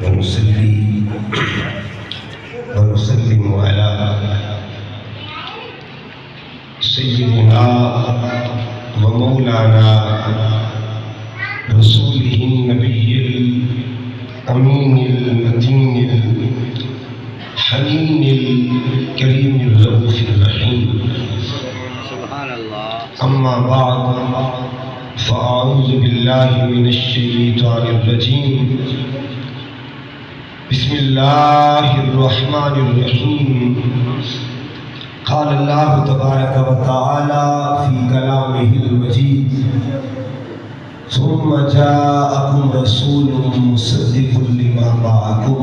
ونصلي ونسلم على سيدنا ومولانا رسوله النبي الأمين المتين الحنين الكريم الرؤوف الرحيم. سبحان الله. أما بعد فأعوذ بالله من الشيطان الرجيم. بسم الله الرحمن الرحيم. قال الله تبارك وتعالى في كلامه المجيد: ثم جاءكم رسول مصدق لما معكم.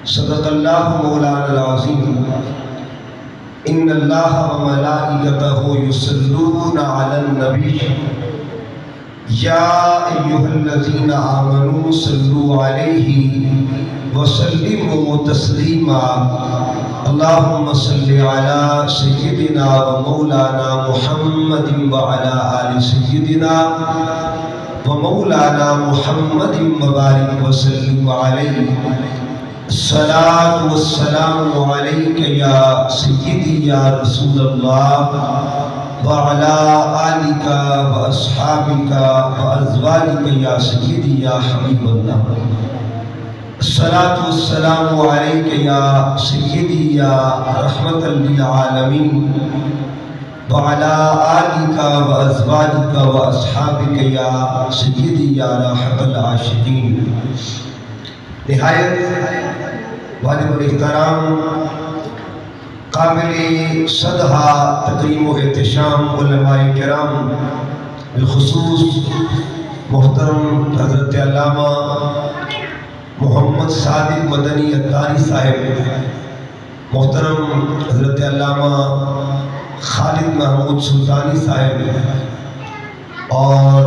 صدق الله مولانا العظيم. إن الله وملائكته يصلون على النبي يا أيها الذين آمنوا صلوا عليه وسلموا تسليما. اللهم صل على سيدنا ومولانا محمد وعلى آل سيدنا ومولانا محمد وبارك وسلم عليه. الصلاة والسلام عليك يا سيدي يا رسول الله وعلى آلك وأصحابك وأزواجك يا سيدي يا حبيب الله. الصلاة والسلام عليك يا سيدي يا رحمة للعالمين وعلى آلك وأزواجك وأصحابك يا سيدي يا راحة العاشقين. نہایت واجب الاحترام قابل صدحہ تکریم و احتشام علماء کرام، بالخصوص محترم حضرت علامہ محمد صادق مدنی اتاری صاحب، محترم حضرت علامہ خالد محمود سلطانی صاحب، اور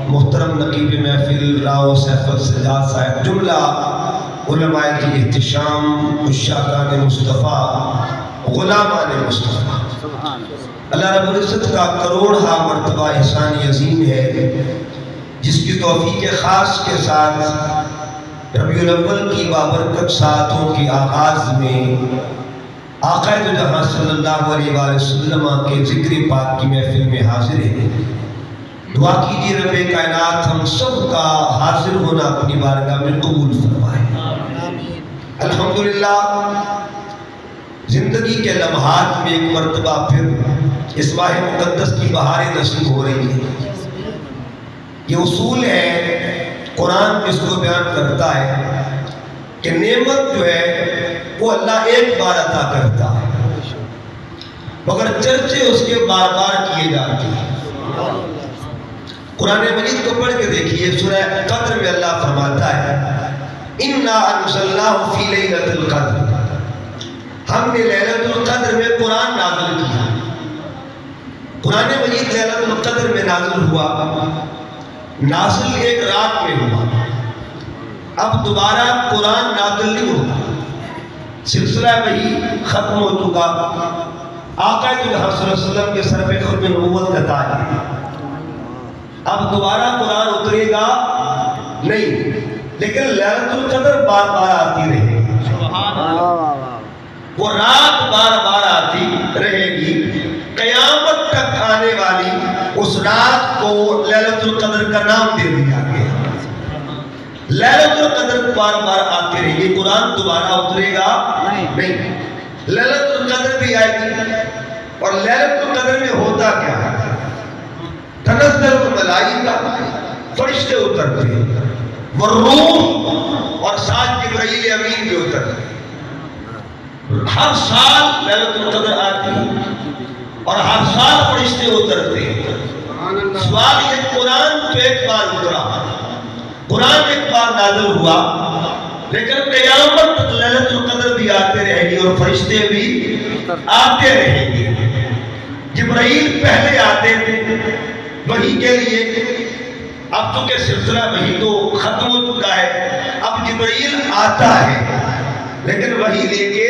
محترم نقیب محفل راؤ سیفت سجاد صاحب، جملہ علماء کی احتشام، عشاقان مصطفیٰ، غلامان مصطفیٰ. اللہ رب العزت کا کروڑہا مرتبہ احسان عظیم ہے جس کی توفیق خاص کے ساتھ ربیع الاول کی بابرکت ساعتوں کی آغاز میں آقا دو جہاں صلی اللہ علیہ وآلہ وسلم کے ذکر پاک کی محفل میں حاضر ہے. دعا کیجیے رب کائنات ہم سب کا حاضر ہونا اپنی بارگاہ میں قبول فرمائے. الحمدللہ زندگی کے لمحات میں ایک مرتبہ پھر اس ماہ مقدس کی بہاریں نصیب ہو رہی ہیں. یہ اصول ہے، قرآن اس کو بیان کرتا ہے کہ نعمت جو ہے وہ اللہ ایک بار عطا کرتا ہے، مگر چرچے اس کے بار بار کیے جاتے ہیں. قرآن مجید کو پڑھ کے دیکھیے، سورہ قدر میں اللہ فرماتا ہے اِنَّا أَنزَلْنَاهُ فِي لَيْلَةِ الْقَدْرِ. ہم نے لیلۃ القدر میں قرآن نازل کیا. قرآن مجید لیلۃ القدر میں نازل ہوا، نازل ایک رات میں ہوا. اب دوبارہ قرآن نازل نہیں ہوتا، سلسلہ وحی ختم ہو چکا. آقا صلی اللہ علیہ وسلم کے سر پہ ختم نبوت کا تاج ہے. اب دوبارہ قرآن اترے گا نہیں، لیکن لیلۃ القدر بار بار آتی رہے گی، وہ رات بار بار آتی رہے گی. قیامت تک آنے والی اس رات کو لیلۃ القدر کا نام دے دیا گیا. لیلۃ القدر بار بار آتی رہے گی، قرآن دوبارہ اترے گا نہیں. لیلۃ القدر بھی آئے گی، اور لیلۃ القدر میں ہوتا کیا ہے؟ تنزل الملائکہ، فرشتے اترتے ہیں، والروح، اور ساتھ جبرائیل امین بھی اترتے ہیں. ہر سال لیلۃ القدر آتی ہے اور ہر سال فرشتے اترتے ہیں. سوال یہ، قرآن تو ایک بار اترا، قرآن ایک بار نازل ہوا، لیکن قیامت تک لیلۃ القدر بھی آتے رہے گی اور فرشتے بھی آتے رہیں گے. جبرائیل پہلے آتے تھے وحی کے لیے، اب چونکہ سلسلہ وحی تو ختم ہو چکا ہے، اب جبرائیل آتا ہے لیکن وحی لے کے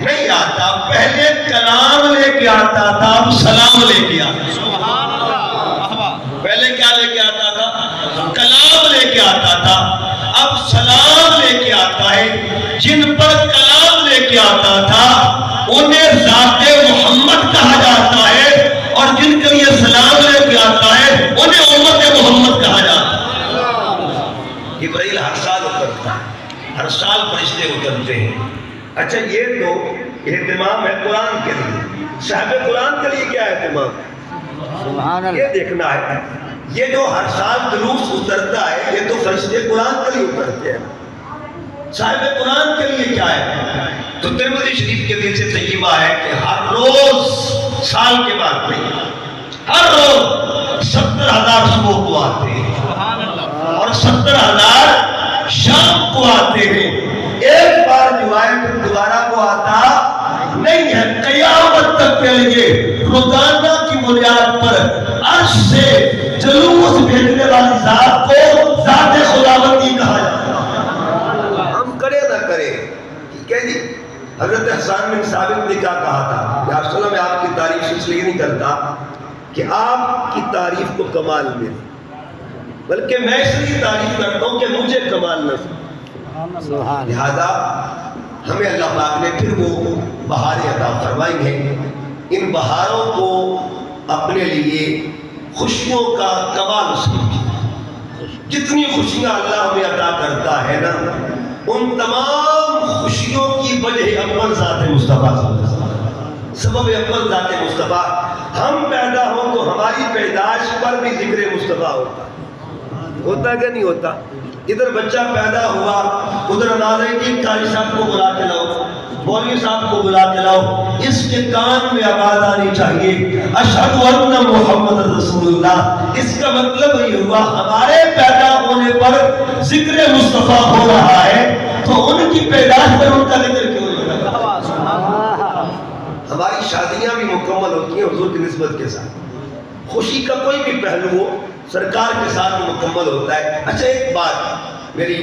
نہیں آتا. پہلے کلام لے کے آتا تھا، اب سلام لے کے آتا. پہلے کیا لے کے آتا تھا؟ کلام کلام لے کے آتا تھا اب سلام لے کے آتا ہے. جن پر کلام لے کے آتا تھا انہیں ذات محمد کہا جاتا ہے اور جن کے لیے سلام لے کے آتا ہے انہیں امت محمد کہا جاتا ہے. جبرائیل ہر سال اترتا ہے, ہر سال فرشتے اترتے ہیں. اچھا یہ تو اہتمام ہے قرآن کے لیے. صاحب قرآن کے لیے کیا اہتمام ہے یہ دیکھنا ہے. یہ جو ہر سال جلوس اترتا ہے یہ تو فرشتے قرآن کے لیے اترتے ہیں. صاحب قرآن کے لیے کیا ہے؟ تو ترمذی شریف کے دل سے طیبہ ہے کہ ہر روز سال کے بعد نہیں, ہر روز 70,000 صبح کو آتے ہیں اور 70,000 شام کو آتے ہیں. ایک بار جو آئے پھر دوبارہ کو آتا نہیں ہے. قیامت تک کے لیے روزانہ کی بنیاد پر عرش سے جلوس بھیجنے والی ذات کو ذات خداوندی کہا جاتا ہے. ہم کرے نہ کرے ٹھیک ہے جی. حضرت حسان بن ثابت نے کیا کہا تھا؟ یا رسول اللہ میں آپ کی تعریف اس لیے نہیں کرتا کہ آپ کی تعریف کو کمال ملے, بلکہ میں اس لیے تعریف کرتا ہوں کہ مجھے کمال نہ ملے. لہذا ہمیں اللہ پاک نے پھر وہ بہاریں عطا فرمائی ہیں. ان بہاروں کو اپنے لیے خوشیوں کا کمال سمجھیں. جتنی خوشیاں اللہ ہمیں عطا کرتا ہے نا ان تمام خوشیوں کی وجہ اول ذات مصطفیٰ صلی اللہ علیہ وسلم, سبب اول ذات مصطفیٰ. ہم پیدا ہوں تو ہماری پیدائش پر بھی ذکر مصطفیٰ ہوتا کہ نہیں ہوتا؟ ادھر بچہ پیدا ہوا ادھر ناظرین قاری صاحب کو بلا کے لاؤ, مولوی صاحب کو بلا کے لاؤ, اس کے کان میں آواز آنی چاہیے اشہد ان محمد رسول اللہ. اس کا مطلب یہ ہوا ہمارے پیدا ہونے پر ذکر مصطفیٰ ہو رہا ہے تو ان کی پیدائش پر ان کا ذکر کیوں نہیں ہو رہا؟ ہماری شادیاں بھی مکمل ہوتی ہیں حضور کی نسبت کے ساتھ. خوشی کا کوئی بھی پہلو ہو سرکار کے ساتھ مکمل ہوتا ہے. اچھا ایک بات میری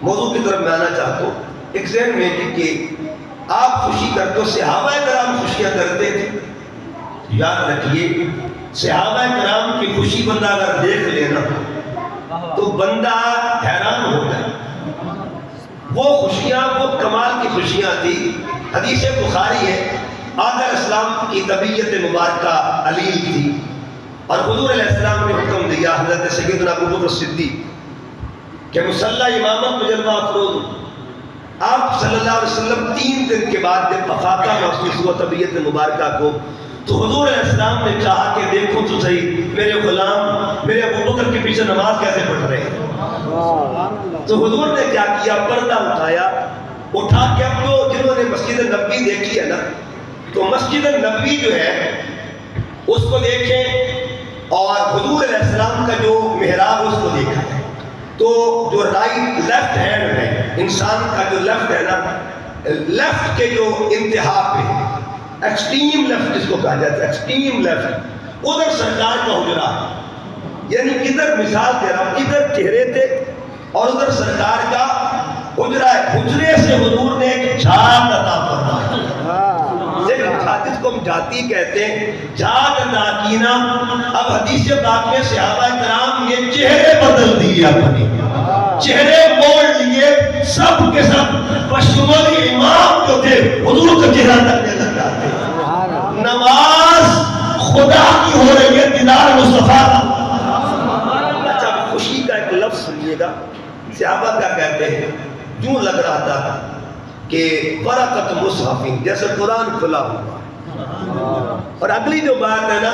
موضوع کی طرف میں آنا چاہتا ہوں. ایک ذہن میں کہ آپ خوشی کرتے ہو, صحابہ کرام خوشیاں کرتے تھے. یاد رکھیے صحابہ کرام کی خوشی بندہ اگر دیکھ لینا تو بندہ حیران ہو جائے. وہ خوشیاں وہ کمال کی خوشیاں تھی. حدیث بخاری ہے آقا اسلام کی طبیعت مبارکہ علیل تھی اور حضور علیہ السلام نے حکم دیا حضرت سیدنا ابو بکر صدیق کہ مصلی امامت مجلوہ افروز. آپ صلی اللہ علیہ وسلم 3 دن کے بعد جب افاقہ محسوس ہوا طبیعت مبارکہ کو تو حضور علیہ السلام نے کہا کہ دیکھو تو صحیح میرے غلام میرے ابو بکر کے پیچھے نماز کیسے پڑھ رہے ہیں. تو حضور نے کیا کیا, پردہ اٹھا کے اب جو جنہوں نے مسجد نبوی دیکھی ہے نا تو مسجد نبوی جو ہے اس کو دیکھیں اور حضور علیہ السلام کا جو محراب اس کو دیکھا ہے تو جو رائٹ لیفٹ ہینڈ ہے انسان کا جو لیفٹ ہے نا, لیفٹ کے جو انتہا پہ ایکسٹریم لیفٹ جس کو کہا جاتا ہے ایکسٹریم لیفٹ ادھر سرکار کا حجرہ ہے. یعنی ادھر مثال دے رہا ہوں ادھر چہرے تھے اور ادھر سرکار کا حجرہ ہے. حجرے سے حضور نے ایک جھاگ عطا فرمایا. جس کو ہم جاتی کہتے ہیں جھاگ عطا کینا. اب حدیث پاک میں صحابہ کرام یہ چہرے بدل دیے, اپنے چہرے موڑ لیے, سب کے سب بشمول امام جو تھے حضور کا چہرہ تک لگ جاتے. نماز خدا کی ہو رہی ہے دیدار مصطفیٰ کا. اچھا خوشی کا ایک لفظ سنیے گا صحابہ کیا کہتے ہیں, یوں لگ رہا تھا کہ برکت مصحف جیسے قرآن کھلا ہوا. اور اگلی جو بات ہے نا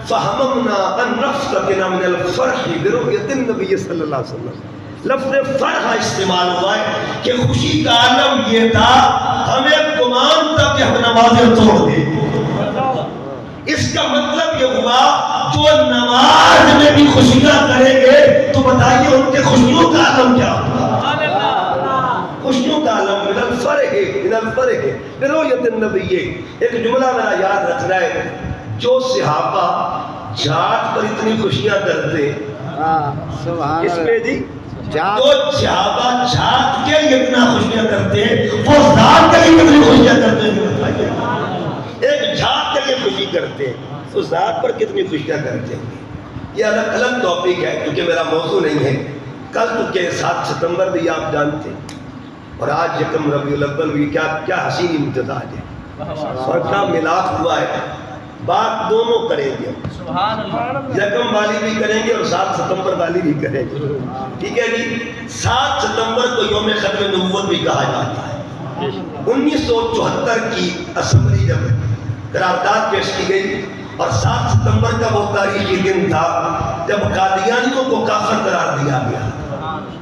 فہمنا ان نفتقنا من الفرح برؤیت النبی صلی اللہ علیہ وسلم, لفظ فرح استعمال ہوا ہے کہ خوشی کا عالم یہ تھا ہمیں گمان تھا کہ ہم نمازیں توڑ دیں. اس کا مطلب یہ ہوا جو نماز میں بھی خوشیاں کریں گے تو بتائیے ان کے خوشیوں کا عالم کیا ہوگا. خوشیوں کا عالم من الفرح برؤیت النبی. ایک جملہ میرا یاد رکھنا ہے, جو صحابہ جھاگ پر اتنی خوشیاں کرتے اس میں جی جو صحابہ جھاگ کے لیے اتنا خوشیاں کرتے ہیں وہ ذات کے لیے کتنی خوشیاں کرتے ہیں. ایک جھاگ کے لیے خوشی کرتے ہیں تو ذات پر کتنی خوشیاں کرتے ہیں. یہ الگ الگ ٹاپک ہے کیونکہ میرا موضوع نہیں ہے. کل تو کہ 7 ستمبر بھی آپ جانتے ہیں، اور آج یکم ربیع الاول بھی، کیا حسین امتزاج ہے اور کیا ملاپ ہوا ہے. بات دونوں کریں گے، یکم والی بھی کریں گے اور 7 ستمبر والی بھی کریں گے. ٹھیک ہے جی. 7 ستمبر کو یوم ختم نبوت بھی کہا جاتا ہے. 1974 کی اسمبلی جب قرارداد پیش کی گئی اور 7 ستمبر کا وہ تاریخی دن تھا جب قادیانیوں کو کافر قرار دیا گیا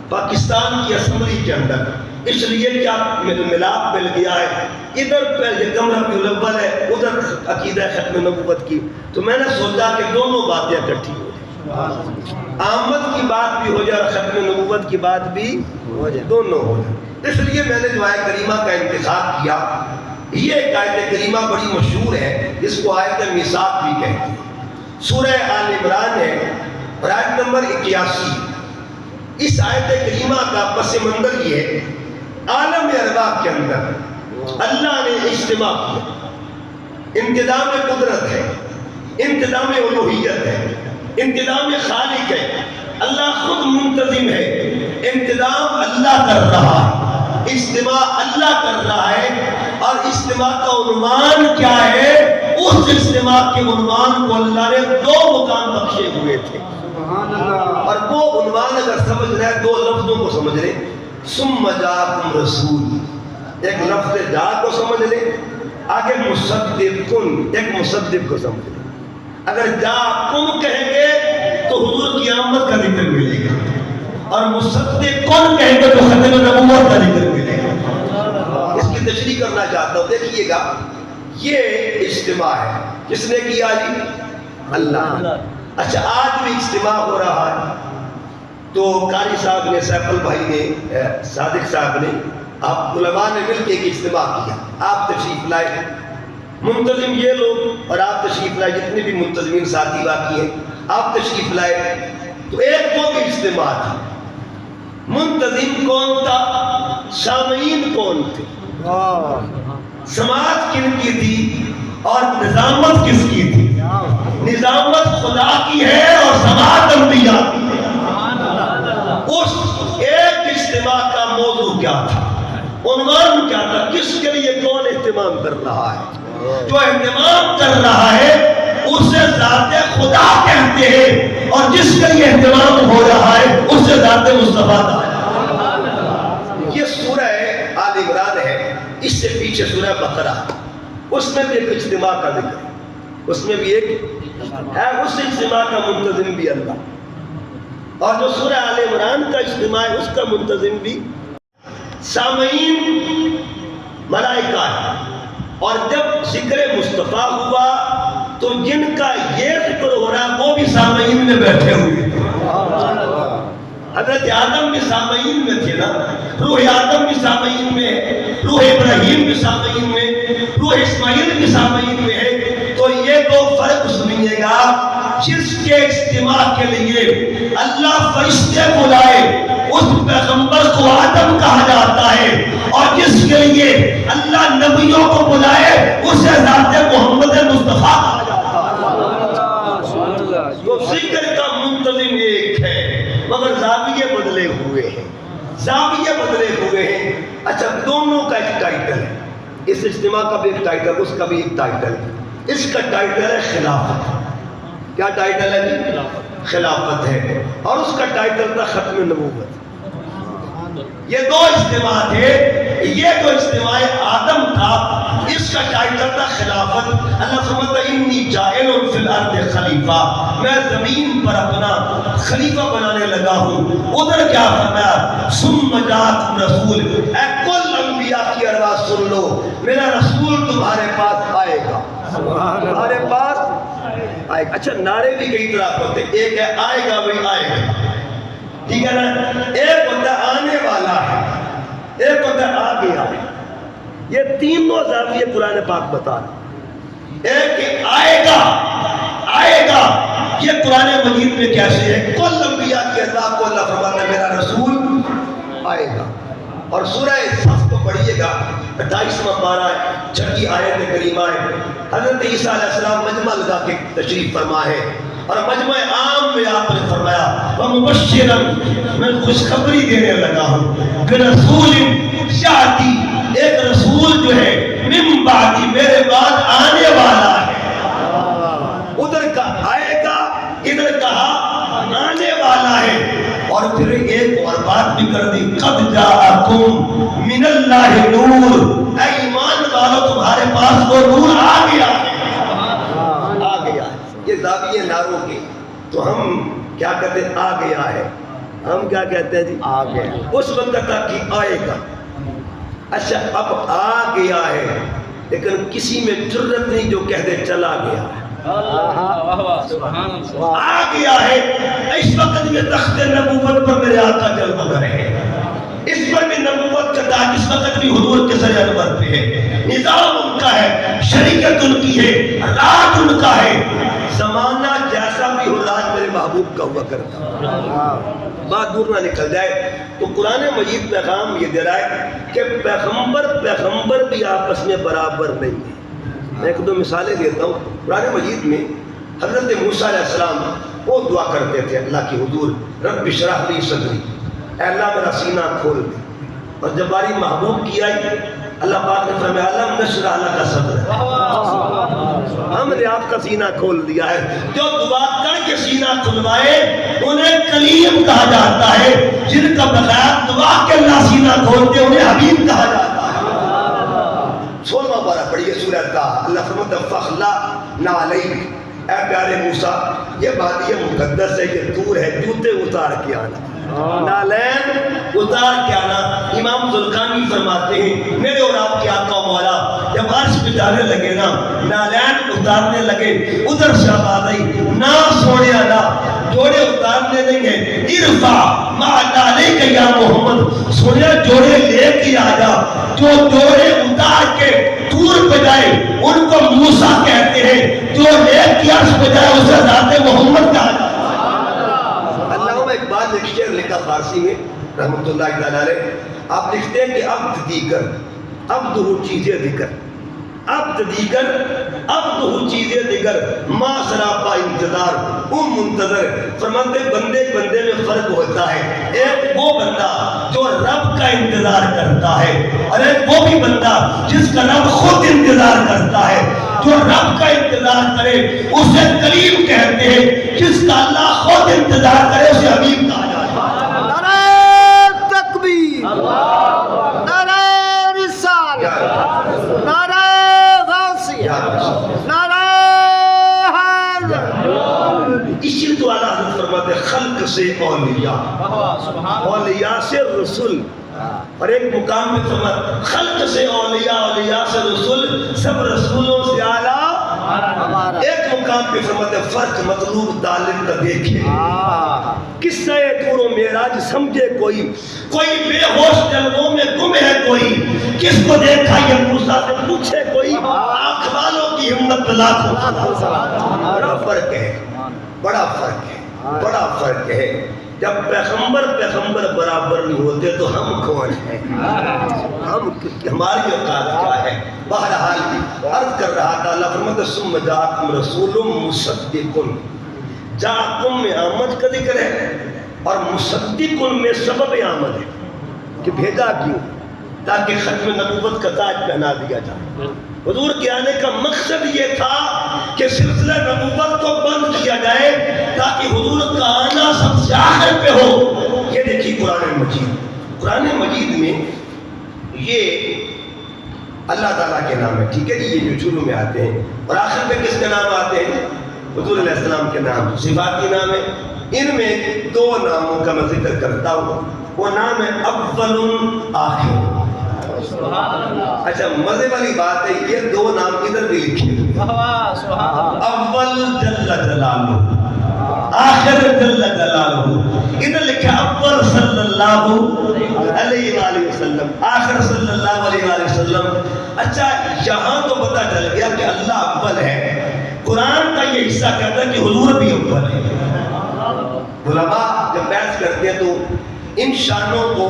پاکستان کی اسمبلی کے اندر. اس لیے کیا ملاپ مل گیا ہے، ادھر پہ یکم ربیع الاول ہے، ادھر عقیدہ ختم نبوت کی. تو میں نے سوچا کہ دونوں باتیں اکٹھی ہو جائیں، آمد کی بات بھی ہو جائے اور ختم نبوت کی بات بھی ہو جائے، دونوں ہو جائے. اس لیے میں نے جو آیت کریمہ کا انتخاب کیا، یہ ایک آیت کریمہ بڑی مشہور ہے جس کو آیت میثاق بھی کہتے ہیں. سورہ آل عمران ہے اور آیت نمبر 81. اس آیت کریمہ کا پس منظر یہ ہے، عالم ارواح کے اندر اللہ نے اجتماع کیا. انتظام قدرت ہے، انتظام الوہیت ہے، انتظام خالق ہے. اللہ خود منتظم ہے، انتظام اللہ کر رہا ہے، اجتماع اللہ کر رہا ہے. اور اجتماع کا عنوان کیا ہے؟ اس اجتماع کے عنوان کو اللہ نے 2 مقام بخشے ہوئے تھے، اور وہ عنوان اگر سمجھ رہے ہیں 2 لفظوں کو سمجھ لیں. ثم جاءکم رسول، ایک لفظ جا کو سمجھ لیں، آگے مصدقن، ایک مصدق کو سمجھ لیں. اگر جاءکم کہیں گے تو حضور کی آمد کا ذکر ملے گا، اور مصدقن کہیں گے تو ختم نبوت کا ذکر ملے گا. اس کی تشریح کرنا چاہتا ہوں. دیکھیے گا، یہ اجتماع ہے، کس نے کیا جی؟ اللہ. اچھا، آج بھی اجتماع ہو رہا ہے. تو قاری صاحب نے، سیف بھائی نے، صادق صاحب نے، آپ علماء نے مل کے ایک اجتماع کیا. آپ تشریف لائے، منتظم یہ لوگ اور آپ تشریف لائے، جتنے بھی منتظمین ساتھی باقی ہیں آپ تشریف لائے. تو ایک وہ بھی اجتماع تھا. منتظم کون تھا؟ سامعین کون تھے؟ سماعت کن کی تھی اور نظامت کس کی تھی؟ نظامت خدا کی ہے اور سماعت انبیاء کی ہے. اس ایک اجتماع کا موضوع کیا تھا، عنوان کیا تھا، کس کے لیے کون اہتمام کر رہا ہے؟ جو اہتمام کر رہا ہے اسے ذات خدا کہتے ہیں، اور جس کے لیے اہتمام ہو رہا ہے اسے ذات مصطفیٰ کہا جاتا ہے. یہ سورہ آل عمران ہے، اس سے پیچھے سورہ بقرہ، اس میں بھی ایک اجتماع کا ذکر ہے، اس میں بھی ایک ہے، اس اجتماع کا منتظم بھی اللہ، اور جو سورہ آل عمران کا اجتماع ہے اس کا منتظم بھی سامعین ملائکہ ہے. اور جب ذکر مصطفیٰ ہوا تو جن کا یہ ذکر ہو رہا ہے وہ بھی سامعین میں بیٹھے ہوئے تھے. حضرت آدم بھی سامعین میں تھے نا، روح آدم بھی سامعین میں ہے، روح ابراہیم بھی سامعین میں، روح اسماعیل بھی سامعین میں ہے. تو یہ 2 فرق سنیے گا. جس کے اجتماع کے لیے اللہ فرشتے بلائے اس پیغمبر کو آدم کہا جاتا ہے، اور جس کے لیے اللہ نبیوں کو بلائے اسے ذات محمد مصطفیٰ کہا جاتا ہے. تو ذکر کا منتظم ایک ہے، مگر زاویے بدلے ہوئے ہیں، زاویے بدلے ہوئے ہیں. اچھا، دونوں کا ایک ٹائٹل ہے، اس اجتماع کا بھی ایک ٹائٹل، اس کا بھی ایک ٹائٹل. اس کا ٹائٹل ہے خلافت. کیا ٹائٹل ہے جی؟ خلافت ہے. اور اس کا ٹائٹل تھا ختم نبوت. یہ 2 اجتماع تھے. یہ جو اجتماع آدم تھا اس کا ٹائٹل تھا خلافت. اللہ فرماتا ہے انی جاعل فی الارض خلیفہ، میں زمین پر اپنا خلیفہ بنانے لگا ہوں. ادھر کیا فرمایا؟ ثم جاءکم رسول، اے کل انبیاء کی ارواح سن لو، میرا رسول تمہارے پاس آئے گا، تمہارے پاس آئے گا. اچھا، نعرے بھی کئی طرح ہوتے ہیں. ایک ہے آئے گا، بھائی آئے گا، ٹھیک ہے نا. ایک ہوتا ہے آنے والا ہے، ایک ہوتا ہے آ گیا ہے. یہ تینوں زاویے قرآن پاک بتا رہے. ایک کہ آئے گا، آئے گا، یہ قرآن مجید میں کیسے ہے؟ کل انبیاء کے ارواح کو اللہ فرماتا ہے میرا رسول آئے گا. اور سورہ صف کو پڑھیے گا، 28واں پارہ ہے، 6 آیت کریمہ ہے. حضرت عیسیٰ علیہ السلام مجمع لگا کے تشریف فرما ہے. اور مجمع عام میں آپ نے فرمایا وَمُبَشِّرًا میں خوشخبری دینے لگا ہوں بِرَسُولٍ یاتی ایک رسول جو ہے من بعدی میرے بعد آنے والا ہے. ادھر کا آئے گا ادھر کہا آنے والا ہے. اور پھر ایک اور بات بھی کر دی قد جاءکم من اللہ نور اے ایمان والو تمہارے پاس وہ نور آ گیا ہے. آ گیا ہے. یہ زاویے ناروں کے تو ہم کیا کہتے ہیں آ گیا ہے. ہم کیا کہتے ہیں جی آ گیا. اس وقت تک کہ آئے گا. اچھا اب آ گیا ہے لیکن کسی میں جرت نہیں جو کہہ دے چلا گیا ہے. آ گیا ہے. اس وقت میں تخت نبوت پر میرے آقا جلوہ گر ہے. اس پر بھی نبوت کا تاج اس وقت بھی حضور کے سر انور پہ ہے. نظام ان کا ہے, شریعت ان کی ہے, رات ان کا ہے. زمانہ جیسا بھی ہو راج میرے محبوب کا ہوا کرتا. بات دور نہ نکل جائے تو قرآن مجید پیغام یہ دے رہا ہے کہ پیغمبر بھی آپس میں برابر نہیں ہے. میں ایک دو مثالیں دیتا ہوں. قرآن مجید میں حضرت موسیٰ علیہ السلام وہ دعا کرتے تھے اللہ کی حضور رب اشرح لی صدری, اے اللہ میرا سینہ کھول دے. اور جب باری محبوب کی آئی اللہ پاک نے فرمایا علم نشرح لک صدرک, ہم نے آپ کا سینہ کھول دیا ہے. جو دعا کر کے سینہ کھلوائے انہیں کلیم کہا جاتا ہے. جن کا بغیر دعا کے اللہ سینہ کھولتے انہیں حبیب کہا جاتا ہے. 16واں پارہ پڑھیے سورہ کا. اللہ فرماتا ہے فَخْلَعْنَا عَلَيْكَ, اے پیارے موسیٰ یہ وادی مقدس ہے, یہ دور ہے, جوتے اتار کے آنا, نالین اتار کے آنا. امام ذوالقرنین فرماتے ہیں میرے اور آپ کے آقا و مولا جب عرش پہ جانے لگے نا نالین اتارنے لگے, ادھر سے آواز آئی نہ سونے آنا جوڑے اتارنے نہیں ہیں. ارفع ما علیک یا محمد, سونے جوڑے لے کے آ جا. جو جوڑے اتار کے دور پہ جائے ان کو موسیٰ کہتے ہیں, جو لے کے عرش پہ جائے اسے ذات محمد کہا جاتا ہے. علامہ اقبال نے ایک شعر لکھا فارسی میں رحمۃ اللہ تعالی علیہ. آپ لکھتے ہیں کہ عبد دیگر عبدہ چیزیں دیگر, عبد دیگر عبدہ چیزیں دیگر, ما سراپا انتظار منتظر. فرماتے بندے بندے میں فرق ہوتا ہے. ایک وہ بندہ جو رب کا انتظار کرتا ہے اور ایک وہ بھی بندہ جس کا رب خود انتظار کرتا ہے. جو رب کا انتظار کرے اسے کریم کہتے ہیں, جس کا اللہ خود انتظار کرے اسے حبیب کہا جاتا ہے. نعرہ تکبیر, نعرہ رسالت, نعرہ غوثیہ, نعرہ حیدر. اسی تو اللہ حضرت فرماتے ہیں خلق سے اولیاء, اولیاء سے رسول. اور ایک مقام میں فرماتے خلق سے اولیاء, اولیاء سے رسول, سب رسولوں سے اعلیٰ. ایک مقام پہ فرماتے فرق مطلوب طالب کا دیکھے. قصہ دور و معراج سمجھے کوئی, کوئی بے ہوش جلووں میں گم ہے کوئی, کس کو دیکھا یہ موسیٰ سے پوچھے کوئی, آنکھ والوں کی ہمت لاکھوں. بڑا فرق ہے, بڑا فرق ہے, بڑا فرق ہے. جب پیغمبر برابر نہیں ہوتے تو ہم کون ہیں, ہم ہماری اوقات کیا ہے. بہرحال عرض کر رہا تھا اللہ فرماتا ثم جاءکم رسول مصدق, جاءکم میں آمد کا ذکر ہے اور مصدق میں سبب آمد ہے کہ بھیجا کیوں, تاکہ ختم نبوت کا تاج پہنا دیا جائے. حضور کے آنے کا مقصد یہ تھا کہ سلسلہ نبوت کو بند کیا جائے تاکہ حضور کا آنا سب سے آخر پہ ہو. یہ دیکھیے قرآن مجید, قرآن مجید میں یہ اللہ تعالیٰ کے نام ہے, ٹھیک ہے جی, یہ جو شروع میں آتے ہیں اور آخر پہ کس کے نام آتے ہیں, حضور علیہ السلام کے نام, صفاتی نام ہے. ان میں دو ناموں کا میں ذکر کرتا ہوں. وہ نام ہے اول آخر. اچھا مزے والی بات ہے یہ دو نام ادھر بھی لکھے اول جل جلالہ, آخر جل جلالہ. ادھر لکھا اول صلی اللہ علیہ وآلہ وسلم, آخر صلی اللہ علیہ وآلہ وسلم. اچھا یہاں تو پتہ چل گیا کہ اللہ اول ہے. قرآن کا یہ حصہ کہتا ہے کہ حضور بھی اول ہے. علماء جب بحث کرتے ہیں تو ان شانوں کو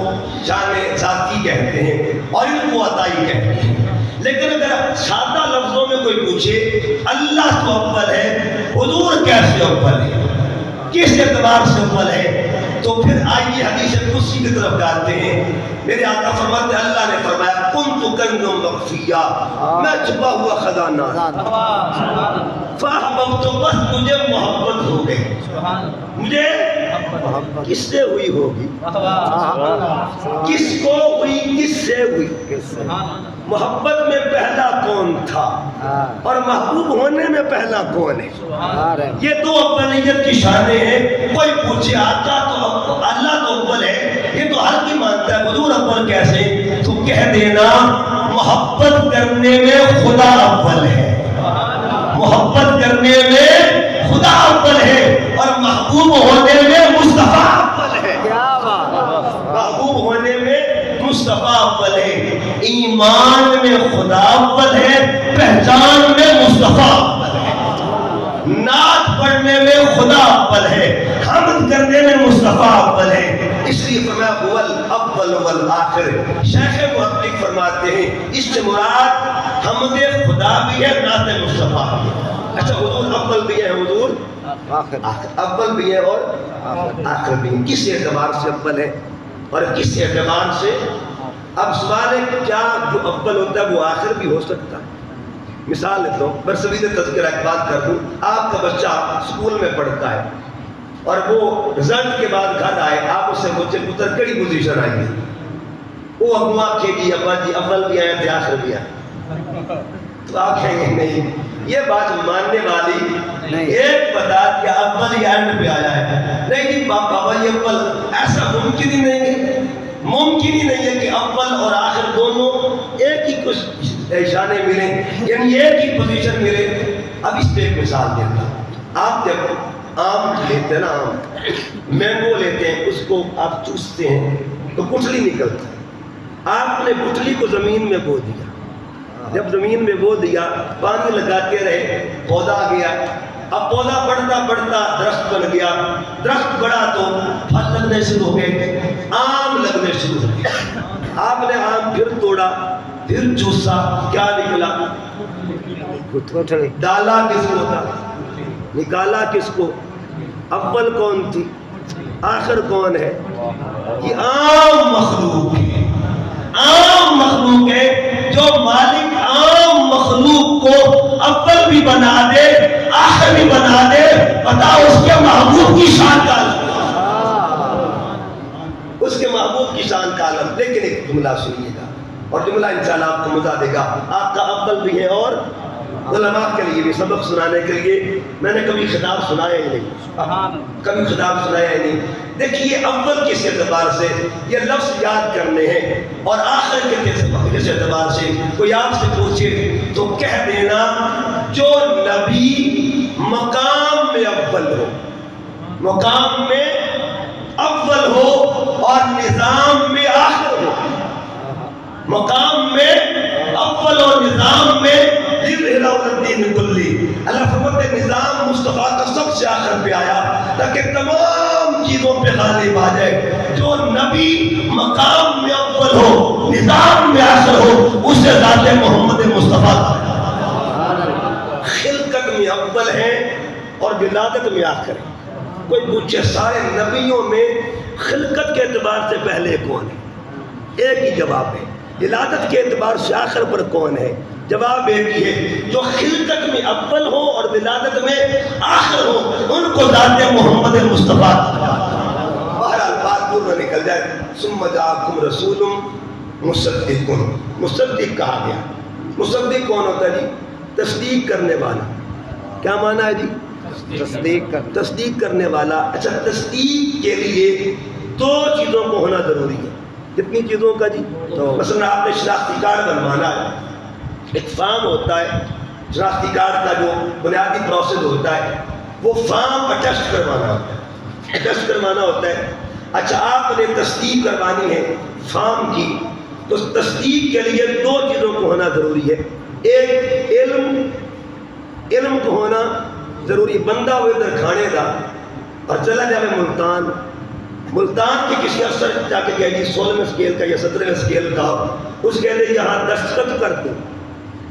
شان ذاتی کہتے ہیں اور ان کو عطائی کہتے ہیں. لیکن اگر سادہ لفظوں میں کوئی پوچھے اللہ تو اول ہے، حضور کیسے اول ہے، کس اعتبار سے اول ہے، تو پھر آئیے حدیث قدسی کی طرف جاتے ہیں۔ میرے آقا فرماتے ہیں اللہ نے فرمایا کنت کنز مخفیہ، میں چھپا ہوا خزانہ، فاحببت، بس مجھے محبت ہو گئی، مجھے کس سے ہوئی ہوگی، کس کو ہوئی، کس سے ہوئی، محبت میں پہلا کون تھا اور محبوب ہونے میں پہلا کون ہے، یہ دو اولیت کی شانیں ہیں۔ کوئی پوچھے آقا تو اللہ تو اول ہے، یہ تو ہر کوئی مانتا ہے، حضور اول کیسے، تو کہہ دینا محبت کرنے میں خدا اول ہے، محبت کرنے میں خدا اول ہے، اور محبوب ہونے میں مصطفیٰ اول ہے، محبوب ہونے میں مصطفیٰ اول ہے، ایمان میں خدا اول ہے، پہچان میں مصطفیٰ اول ہے، نعت پڑھنے میں خدا اول ہے، حمد کرنے میں مصطفیٰ اول ہے۔ اس لیے فرمایا هو الاول والآخر۔ شیخ محقق فرماتے ہیں اس سے مراد حمد خدا بھی ہے، نعت مصطفیٰ بھی ہے۔ اچھا حضور اول بھی ہے، حضور اول بھی ہے اور آخر بھی ہے، کس اعتبار سے اول ہے اور کس اعتبار سے؟ اب سوال ہے کیا جو اول ہوتا ہے وہ آخر بھی ہو سکتا ہے؟ مثال لیتا ہوں، برصغیر تذکرہ ایک بات کر دوں، آپ کا بچہ اسکول میں پڑھتا ہے اور وہ رزلٹ کے بعد گھر آئے، آپ اس سے پوچھے پتر کڑی پوزیشن آئی ہے، وہ ابو آنکھیں جی ابا جی اول بھی آئے تھے آخر بھی آئے، تو آپ کہیں گے نہیں یہ بات ماننے والی ایک بتا دیا اول ہی اینڈ پہ آیا ہے، نہیں جی بابا یہ اول، ایسا ممکن ہی نہیں ہے، ممکن ہی نہیں ہے کہ اول اور آخر دونوں ایک ہی کچھ شانے ملیں، یعنی ایک ہی پوزیشن ملے۔ اب اس پہ ایک مثال دیتا ہوں، آپ جب آم لیتے ہیں نا، آم مینگو لیتے ہیں، اس کو آپ چوستے ہیں تو گٹھلی نکلتا ہے، آپ نے گٹھلی کو زمین میں بو دیا، جب زمین میں بو دیا پانی لگاتے رہے، پودا گیا، اب پودا بڑھتا بڑھتا درخت بن گیا، درخت بڑا تو پھل لگنے شروع ہو گئے، آم لگنے شروع ہو گئے، آپ نے آم پھر توڑا، پھر چوسا، کیا نکلا؟ ڈالا کس کو تھا، نکالا کس کو؟ اول کون تھی، آخر کون ہے؟ یہ عام مخلوق ہے، عام مخلوق ہے، جو مالک عام مخلوق کو اول بھی بنا دے آخر بھی بنا دے، بتاؤ اس کے محبوب کی شان کا عالم، اس کے محبوب کی شان کا عالم۔ لیکن ایک جملہ سنیے گا اور جملہ انشاءاللہ آپ کو مزہ دے گا، آپ کا اول بھی ہے اور علماء کے لیے بھی، سبق سنانے کے لیے میں نے کبھی خطاب سنایا ہی نہیں، کبھی خطاب سنایا ہی نہیں۔ دیکھیے اول کس اعتبار سے، یہ لفظ یاد کرنے ہیں، اور آخر کے کس اعتبار سے کوئی آپ سے پوچھے تو کہہ دینا جو نبی مقام میں اول ہو، مقام میں اول ہو اور نظام میں آخر ہو، مقام میں اول اور نظام میں الدین کلی۔ اللہ فرماتے ہیں نظام مصطفیٰ کا سب سے آخر پہ آیا تاکہ تمام چیزوں پہ غالب آ جائے۔ جو نبی مقام میں اول ہو، نظام میں آخر ہو، اسے ذات محمد مصطفیٰ خلقت میں اول ہے اور ولادت میں آخر ہے۔ کوئی پوچھے سارے نبیوں میں خلقت کے اعتبار سے پہلے کون ہے؟ ایک ہی جواب ہے۔ ولادت کے اعتبار سے آخر پر کون ہے؟ جواب ایک ہی ہے، جو خلقت میں اول ہو اور ولادت میں آخر ہو ان کو ذات محمد مصطفیٰ۔ بہرحال بات دور نہ نکل جائے، ثم جاءکم رسول مصدق، مصدق کہا گیا۔ مصدق کون ہوتا ہے جی؟ تصدیق کرنے والا۔ کیا معنی ہے جی؟ تصدیق کرنے والا۔ اچھا تصدیق کے لیے دو چیزوں کو ہونا ضروری ہے۔ کتنی چیزوں کا جی؟ مثلا آپ نے شناختی کارڈ بنوانا ہے، ایک فارم ہوتا ہے شناختی کارڈ کا، جو بنیادی پروسیس ہوتا ہے وہ فارم اٹیسٹ کروانا ہوتا ہے، اٹیسٹ کروانا ہوتا ہے۔ اچھا آپ نے تصدیق کروانی ہے فارم کی، تو تصدیق کے لیے دو چیزوں کو ہونا ضروری ہے۔ ایک علم کو ہونا ضروری، بندہ وہ ادھر کھانے دا اور چلا جائے ملتان کے کسی افسر جا کے کہے جی 16ویں اسکیل کا یا 17ویں اسکیل کا، اس کے لئے یہاں دستخط کر دیں،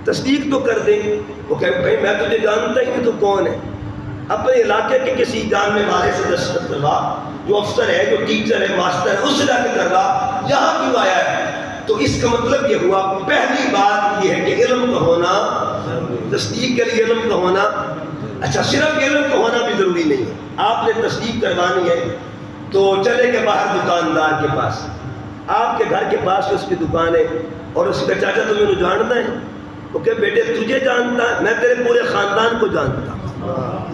تصدیق تو کر دیں. وہ کہ بھائی میں تجھے جانتا ہی نہیں تو کون ہے. اپنے علاقے کے کسی جاننے والے سے دستخط کروا, جو افسر ہے, جو ٹیچر ہے, ماسٹر ہے, اس سے جا کے کروا, یہاں کیوں آیا ہے. تو اس کا مطلب یہ ہوا, پہلی بات یہ ہے کہ علم کا ہونا, تصدیق کے لیے علم کا ہونا. اچھا, صرف علم کا ہونا بھی ضروری نہیں ہے. آپ نے تصدیق کروانی ہے تو چلے گئے باہر دکاندار کے پاس, آپ کے گھر کے پاس اس کی دکان ہے, اور اس کا چاچا تمہیں تو جانتا ہے. وہ کہ بیٹے تجھے جانتا ہے, میں تیرے پورے خاندان کو جانتا ہوں,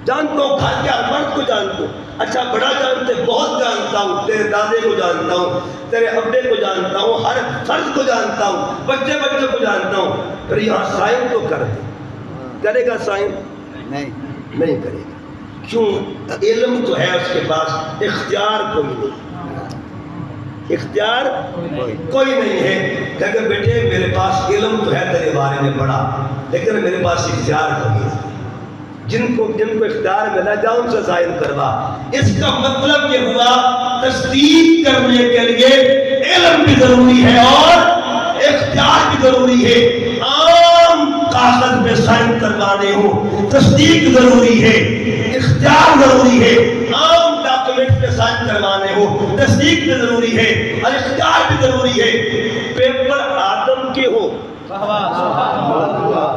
جانتا ہوں, گھر کے ہر مرد کو جانتا ہوں. اچھا, بڑا جانتے, بہت جانتا ہوں, تیرے دادے کو جانتا ہوں, تیرے ابے کو جانتا ہوں, ہر فرد کو جانتا ہوں, بچے بچے کو جانتا ہوں. پھر یہاں سائن تو کر دے. کرے گا سائن؟ نہیں کرے گا. کیوں؟ علم تو ہے اس کے پاس, اختیار کوئی نہیں, اختیار کوئی نہیں ہے. کہ اگر بیٹے میرے پاس علم تو ہے تیرے بارے میں بڑا, لیکن میرے پاس اختیار کوئی نہیں. جن کو اختیار ملا, جاؤ ان سے سائن کروا. اس کا مطلب یہ ہوا تصدیق کرنے کے لیے علم بھی ضروری ہے اور اختیار بھی ضروری ہے. عام کاغذ پہ سائن کروانے ہوں تصدیق ضروری ہے, اختیار ضروری ہے. عام ڈاکومنٹ پہ سائن کروانے ہوں تصدیق بھی ضروری ہے اور اختیار بھی ضروری ہے. پیپر آدم کے ہو,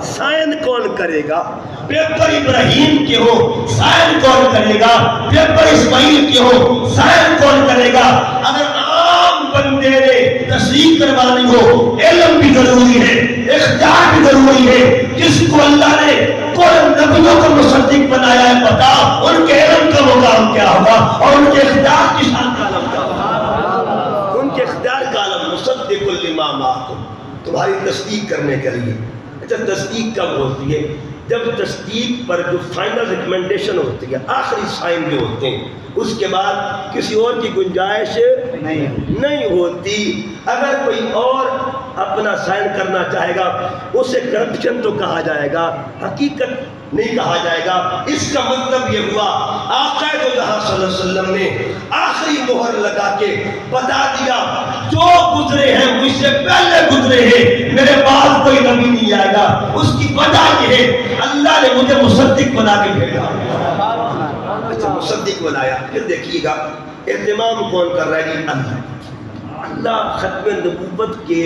سائن کون کرے گا؟ پیپر ابراہیم کے ہو, سائن کون کرے گا؟ پیپر اسماعیل کے ہو, سائن کون کرے گا؟ اگر عام بندے نے تصدیق کروانی ہو, علم بھی ضروری ہے, اختیار بھی ضروری ہے. جس کو اللہ نے کوئی نبیوں کو مصدق بنایا ہے, بتا ان کے علم کا مقام کیا ہوگا اور ان کے اختیار کی شان کا عالم کیا ہوگا. ان کے اختیار کا عالم مصدق لما معکم, تمہاری تصدیق کرنے کے لیے. اچھا, تصدیق کب ہوتی ہے؟ جب تصدیق پر جو فائنل ریکمنڈیشن ہوتی ہے, آخری سائن جو ہوتے ہیں, اس کے بعد کسی اور کی گنجائش نہیں ہوتی. اگر کوئی اور اپنا سائن کرنا چاہے گا, اسے کرپشن تو کہا جائے گا, حقیقت نہیں کہا جائے گا. اس کا مطلب یہ ہوا آقا دو جہاں صلی اللہ علیہ وسلم نے آخری مہر لگا کے بتا دیا, جو گزرے ہیں مجھ سے پہلے گزرے ہیں, میرے بعد کوئی نبی نہیں آئے گا. اس کی وجہ یہ ہے اللہ نے مجھے مصدق بنا کے بھیجا. اچھا, مصدق بنایا. پھر دیکھیے گا اہتمام کون کر رہا ہے؟ اللہ. اللہ ختم نبوت کے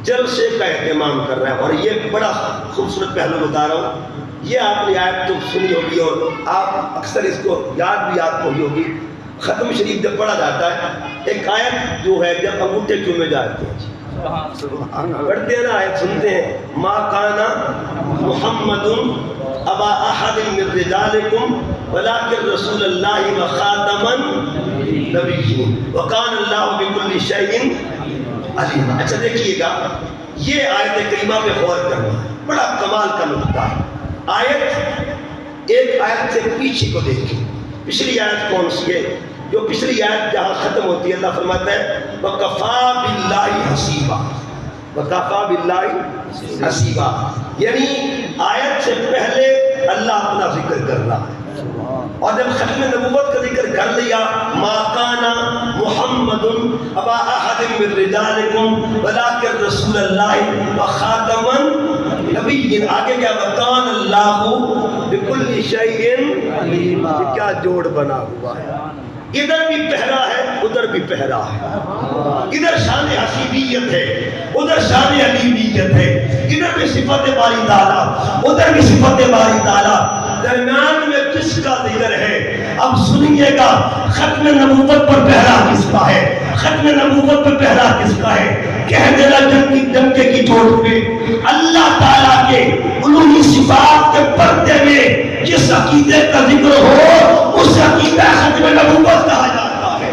جلسے کا اہتمام کر رہا ہے. اور یہ بڑا خوبصورت پہلو بتا رہا ہوں. یہ آپ نے آیت تو سنی ہوگی اور آپ اکثر اس کو یاد بھی آپ کو ہوگی. ختم شریف جب پڑھا جاتا ہے, ایک آیت جو ہے جب انگوٹھے چومے جاتے ہیں, پڑھتے ہیں نا, آیت سنتے ہیں, ما کانا محمد ابا احد من رجالکم ولکن رسول اللہ و خاتم النبیین وکان اللہ بکل شیء علیم. اچھا دیکھیے گا, یہ آیت کریمہ پہ غور کرنا, بڑا کمال کا نقطہ ہے. آیت ایک آیت سے پیچھے کو دیکھیں. پچھلی آیت کون سی ہے؟ جو پچھلی آیت جہاں ختم ہوتی ہے, اللہ فرماتا ہے وَكَفَى بِاللَّهِ حَسِيبًا, وَكَفَى بِاللَّهِ حَسِيبًا, یعنی آیت سے پہلے اللہ اپنا ذکر کر رہا ہے. اور جب ختم نبوت کا ذکر کر لیا, ما کانا محمد ابا احد من رجالکم ولکن رسول اللہ و خاتم النبیین, آگے کیا, وکان اللہ بکل شیء علیم. کیا جوڑ بنا ہوا ہے, ادھر بھی پہرا ہے ادھر بھی پہرا ہے, ادھر شان حسیبیت ہے ادھر شان علیمیت ہے, ادھر بھی صفت باری تعالیٰ ادھر بھی صفت باری تعالیٰ, درمیان میں کس کا ذکر ہے؟ اب سنیے گا, ختم نبوت پر پہرا کس کا ہے, ختم نبوت پر پہرا کس کا ہے؟ کہہ دینا جنکے کی چوٹ پہ اللہ تعالیٰ کے الوہی صفات کے پردے میں جس عقیدے کا ذکر ہو اس عقیدہ ختم نبوت کہا جاتا ہے.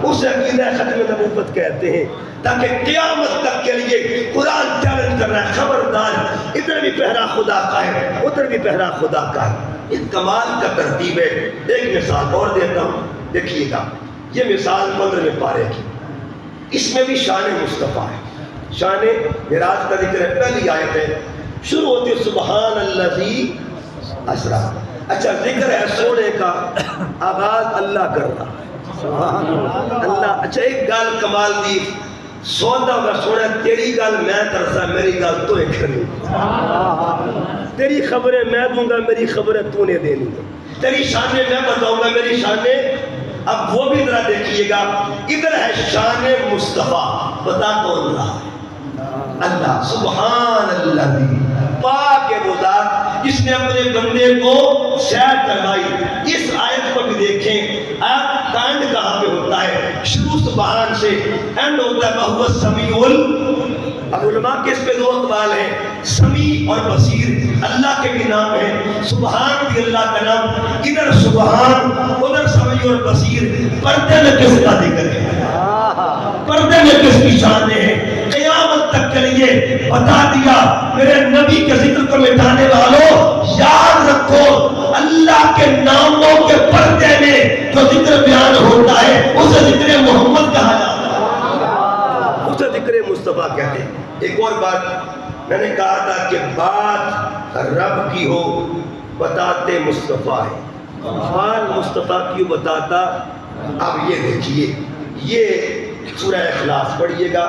اس عقیدہ ختم نبوت کہتے ہیں, تاکہ قیامت تک کے لیے قرآن چیلنج کر رہا ہے, خبردار ادھر بھی پہرا خدا کا ہے ادھر بھی پہرا خدا کا ہے. یہ کمال کا ترتیب ہے. ایک مثال اور دیتا ہوں, دیکھیے گا, یہ مثال 15ویں پارے کی, اس میں بھی شان مصطفیٰ ہے, شان معراج کا ذکر ہے. پہلی آیت ہے, شروع ہوتی ہے سبحان الذی اسریٰ. اچھا, ذکر ہے سونے کا, آغاز اللہ کر رہا ہے, سبحان اللہ. اچھا, ایک گال کمال دی, سودا ہوگا سونا تیری گل میں کرسا میری گل تو ایک کرنی تیری خبریں میں دوں گا میری خبریں تو نے دینی تیری شانیں میں بتاؤں گا میری شانیں اب وہ بھی ذرا دیکھیے گا ادھر ہے شان مصطفیٰ بتا کون رہا ہے اللہ سبحان اللہ پاک ہے وہ ذات جس نے اپنے بندے کو سیر کروائی اس آیت کو بھی دیکھیں آیت کانڈ کہاں پہ ہوتا ہے شروع سبحان سے اینڈ ہوتا ہے بہو سمیع اب علماء کے اس پہ دو اقوال ہیں سمیع اور بصیر اللہ کے بھی نام ہے سبحان بھی اللہ کا نام ادھر سبحان ادھر سمیع اور بصیر پردے میں کس کا ذکر ہے پردے میں کس کی شان ہے قیامت تک کے لیے بتا دیا میرے نبی کے ذکر کو مٹانے والوں یاد رکھو اللہ کے ناموں کے پردے میں جو ذکر بیان ہوتا ہے اسے ذکر محمد کہا جاتا ہے اسے ذکر مصطفیٰ کہتے ہیں ایک اور بات میں نے کہا تھا کہ بات رب کی ہو بتاتے مصطفیٰ ہے حال مصطفیٰ کیوں بتاتا اب یہ دیکھیے یہ سورہ اخلاص پڑھیے گا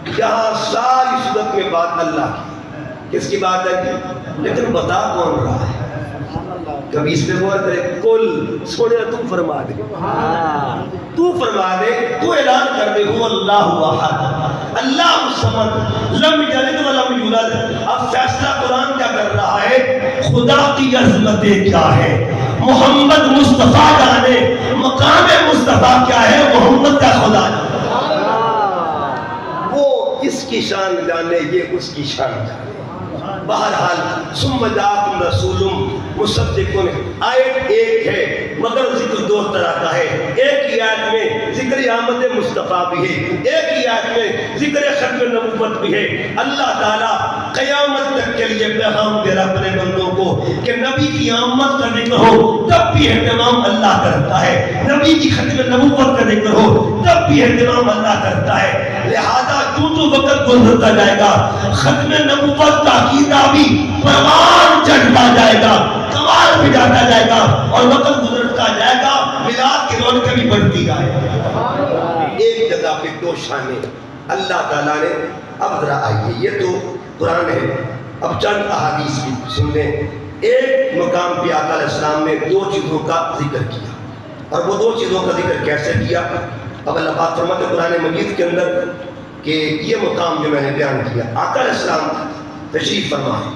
یہاں ساری صورت میں بات اللہ کی کس کی بات ہے لیکن بتا کون رہا ہے کبھی اس پہ غور کرے کل سونے تم فرما دے تو فرما دے تو اعلان کر دے ہو اللہ احد اللہ الصمد لم یلد ولم یولد اب فیصلہ قرآن کیا کر رہا ہے خدا کی عظمتیں کیا ہے محمد مصطفیٰ جانے مقام مصطفیٰ کیا ہے محمد کا خدا جانے وہ اس کی شان جانے یہ اس کی شان جانے بہرحال ثم جاءکم رسول مصدق آیت ایک ہے مگر ذکر دو طرح کا ہے ایک ہی آیت میں ذکر آمد مصطفیٰ بھی ہے ایک ہی آیت میں ذکر ختم نبوت بھی ہے اللہ تعالیٰ قیامت تک کے لیے پیغام دے رہا اپنے بندوں کو کہ نبی کی آمد کا ذکر ہو تب بھی اہتمام اللہ کرتا ہے نبی کی ختم نبوت کا ذکر ہو تب بھی اہتمام اللہ کرتا ہے لہذا جو وقت گزرتا جائے گا ختم نبوت کا عقیدہ بھی پروان چڑھتا جائے گا کمال پہ جاتا جائے گا اور وقت گزرتا جائے گا میلاد کی رونقیں بھی بڑھتی جائے ایک جگہ پہ دو شانیں اللہ تعالیٰ نے اب ذرا آئیے یہ تو قرآن ہے اب چند احادیث بھی سن لیں ایک مقام پہ آقا علیہ السلام نے دو چیزوں کا ذکر کیا اور وہ دو چیزوں کا ذکر کیسے کیا اب اللہ پاک فرماتے ہیں قرآن مجید کے اندر کہ یہ مقام جو میں نے بیان کیا آقا علیہ السلام تشریف فرمائے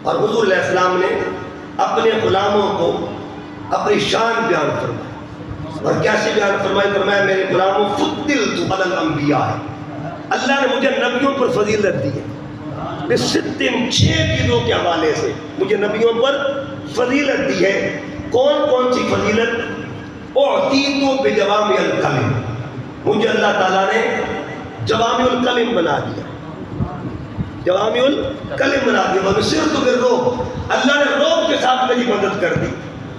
اور حضور علیہ السلام نے اپنے غلاموں کو اپنی شان بیان فرمائی اور کیسے بیان فرمائی فرمایا میرے غلاموں فضلت علی الانبیاء اللہ نے مجھے نبیوں پر فضیلت دی ہے بستن 6 چیزوں کے حوالے سے مجھے نبیوں پر فضیلت دی ہے کون کون سی فضیلت اعطیت بجوامع الکلم مجھے اللہ تعالیٰ نے جوامع الکلم بنا دیا جوامع الکلم بنا دیا وَنُصِرْتُ بِالرُّعْبِ اللہ نے روب کے ساتھ میری مدد کر دی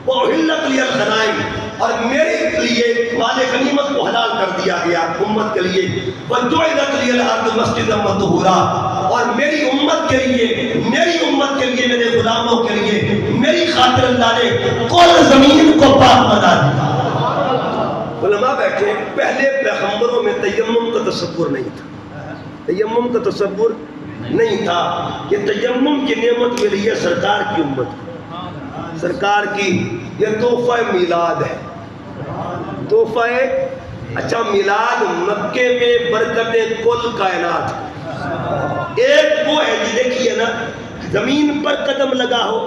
وَأُحِلَّتْ لِيَ الْغَنَائِمُ اور میرے لیے مال غنیمت کو حلال کر دیا گیا امت کے لیے وَجُعِلَتْ لِيَ الْأَرْضُ مَسْجِدًا وَطُهُورًا اور میری امت کے لیے میرے غلاموں کے لیے میری خاطر اللہ نے کل زمین کو پاک بنا دیا علماء بیٹھے پہلے پیغمبروں میں تیمم کا تصور نہیں تھا تیمم کا تصور نہیں تھا یہ تیمم کی نعمت ملی ہے سرکار کی امت سرکار کی یہ تحفہ میلاد ہے تحفہ اچھا میلاد مکے میں برکت کل کائنات ایک وہ ہے جی دیکھیے نا زمین پر قدم لگا ہو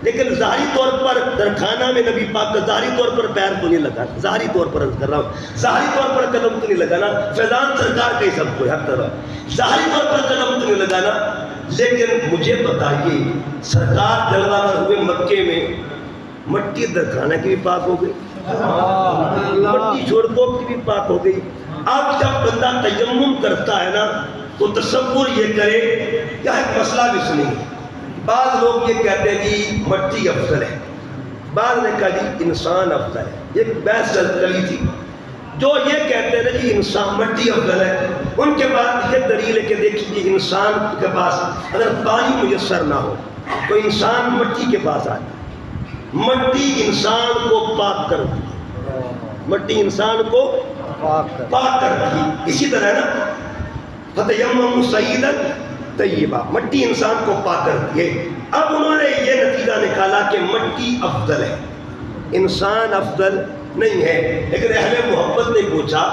لیکن ظاہری طور پر درخانہ میں نبی پاک کا ظاہری طور پر پیر تو نہیں لگا ظاہری طور پر عرض کر رہا ہوں ظاہری طور پر قدم تو نہیں لگانا فیضان سرکار کا ہی سب کو ہر طرح ظاہری طور پر قدم تو نہیں لگانا لیکن مجھے بتائیے سرکار جلوہ گر ہوئے مکے میں مٹی درخانہ کی بھی پاک ہو گئی مٹی چھوڑ کوپ کی بھی پاک ہو گئی اب جب بندہ تیمم کرتا ہے نا تو تصور یہ کرے کیا ایک مسئلہ بھی سنیں بعض لوگ یہ کہتے ہیں جی مٹی افضل ہے بعض نے کہا جی انسان افضل ہے ایک بحث چلی تھی جو یہ کہتے ہیں جی انسان مٹی افضل ہے ان کے بعد یہ دلیل ہے کہ دیکھیے انسان کے پاس اگر پانی میسر نہ ہو تو انسان مٹی کے پاس آتا ہے مٹی انسان کو پاک کرتی ہے مٹی انسان کو پاک کرتی ہے اسی طرح نا فتیمموا صعیدا طیبا، مٹی انسان کو پاک کرتی ہے۔ اب انہوں نے یہ نتیجہ نکالا کہ مٹی افضل ہے، انسان افضل نہیں ہے۔ لیکن اہل محبت نے پوچھا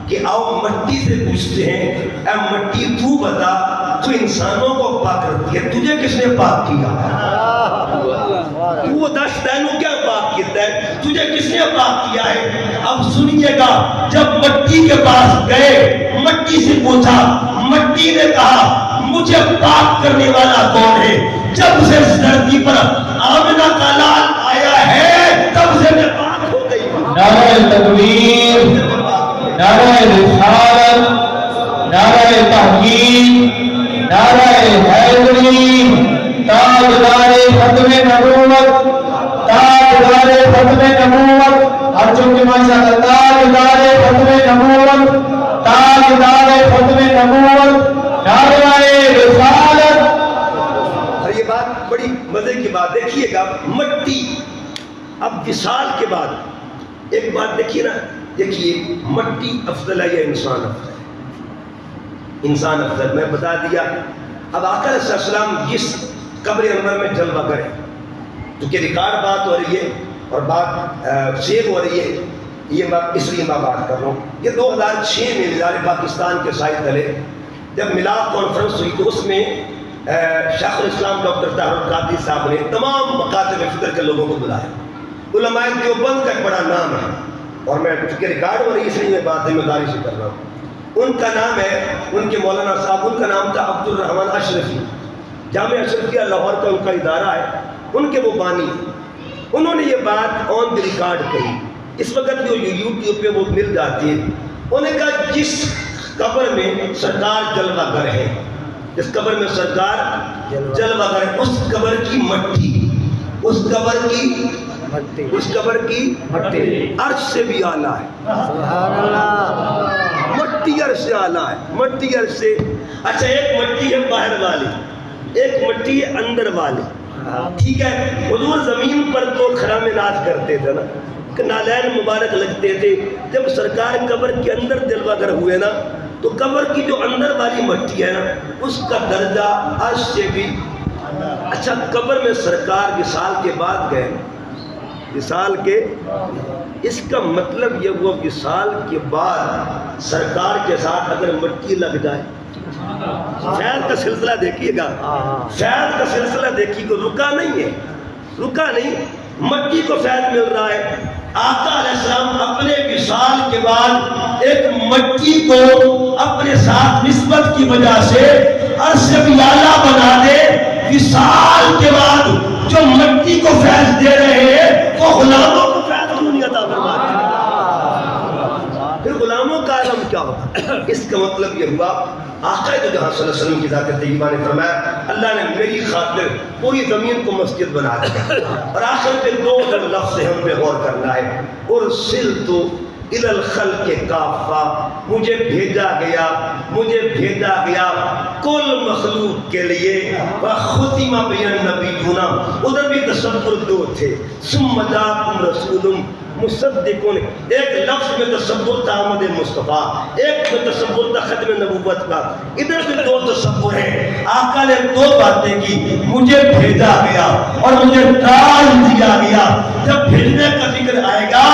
کہ آؤ مٹی سے پوچھتے ہیں، اے مٹی تو بتا، تو انسانوں کو پاک کرتی ہے، تجھے کس نے پاک کیا؟ وہ دس تینوں کیا پاک کیتا ہے، تجھے کس نے پاک کیا ہے؟ اب سنیے گا، جب مٹی کے پاس گئے، مٹی سے پوچھا، مٹی نے کہا مجھے پاک کرنے والا کون ہے؟ جب سے اس دھرتی پر آمنہ کا لال آیا ہے تب سے میں پاک ہو گئی۔ نعرہ تکبیر، نعرہ رسالت، نعرہ تحقیق، نعرہ حیدری، تاجدار ختم نبوت، تاجدار ختم نبوت، ہر چونکہ ماشاءاللہ تاجدار ختم نبوت، تاجدار ختم نبوت، نعرہ رسالت۔ اور یہ بات بڑی مزے کی بات دیکھیے گا، مٹی اب وصال کے بعد ایک بات دیکھیے نا، دیکھیے مٹی افضل ہے یا انسان افضل ہے؟ انسان افضل، میں بتا دیا۔ اب آقا علیہ السلام جس قبر انور میں جلوہ کرے، کیونکہ ریکارڈ بات ہو رہی ہے اور بات سیو ہو رہی ہے، یہ بات اس لیے میں بات کر رہا ہوں۔ یہ 2006 میں وزارت پاکستان کے سائے تلے جب میلاد کانفرنس ہوئی تو اس میں شیخ الاسلام ڈاکٹر طاہر القادری صاحب نے تمام مکاتب فکر کے لوگوں کو بلایا۔ علماء دیوبند کا ایک بڑا نام ہے، اور میں چونکہ ریکارڈ ہو رہی ہے اس لیے میں بات ذمہ داری سے کر رہا ہوں۔ ان کا نام ہے، ان کے مولانا صاحب، ان کا نام تھا عبد الرحمن اشرفی، جامعہ اشرفیہ لاہور کا ان کا ادارہ ہے، ان کے وہ بانی۔ انہوں نے یہ بات آن دی ریکارڈ کہی، اس وقت جو یوٹیوب پہ وہ مل جاتی ہے۔ انہوں نے کہا جس قبر میں سرکار جلوہ گر ہے، جس قبر میں سرکار جلوہ گر ہے، اس قبر کی مٹی، اس قبر کی اس قبر کی مٹی عرش سے بھی اعلیٰ ہے۔ سبحان اللہ، مٹی عرش سے اعلیٰ ہے، مٹی عرش سے۔ اچھا، ایک مٹی ہے باہر والی، ایک مٹی ہے اندر والی، ٹھیک ہے۔ حضور زمین پر تو خرام ناز کرتے تھے نا، کہ نالین مبارک لگتے تھے۔ جب سرکار قبر کے اندر جلوہ گر ہوئے نا، تو قبر کی جو اندر والی مٹی ہے نا، اس کا درجہ عرش سے بھی۔ اچھا، قبر میں سرکار وصال کے بعد گئے، وصال کے، اس کا مطلب یہ ہوا وصال کے بعد سرکار کے ساتھ اگر مٹی لگ جائے، فیض کا سلسلہ دیکھیے گا، فیض کا سلسلہ دیکھیے گا، رکا نہیں ہے، رکا نہیں، مٹی کو فیض مل رہا ہے۔ آقا علیہ السلام اپنے وصال کے بعد ایک مٹی کو اپنے ساتھ نسبت کی وجہ سے عرش سے بھی اعلیٰ بنا دے۔ وصال کے بعد جو مٹی کو فیض دے رہے ہیں وہ غلاموں کو فیض کیوں نہیں عطا فرماتے؟ پھر غلاموں کا عالم کیا ہوگا؟ اس کا مطلب یہ ہوا، آقا دو جہاں صلی اللہ علیہ وسلم کی ذات طیبہ نے فرمایا اللہ نے میری خاطر پوری زمین کو مسجد بنا دیا۔ اور آخر پہ دو لفظ ہم پہ غور کرنا ہے، ارسلت الی الخلق کافہ، مجھے بھیجا گیا، مجھے بھیجا گیا کل مخلوق کے لیے۔ وختم بی النبیون، ادھر بھی تصور دو تھے، ثم جاءکم رسول مصدق، ایک لفظ میں تصور تھا احمد مصطفیٰ، ایک میں تصور تھا ختم نبوت کا۔ ادھر بھی دو تصور ہیں۔ آقا نے دو باتیں کی، مجھے بھیجا گیا اور مجھے تاج دیا گیا۔ جب بھیجنے کا ذکر آئے گا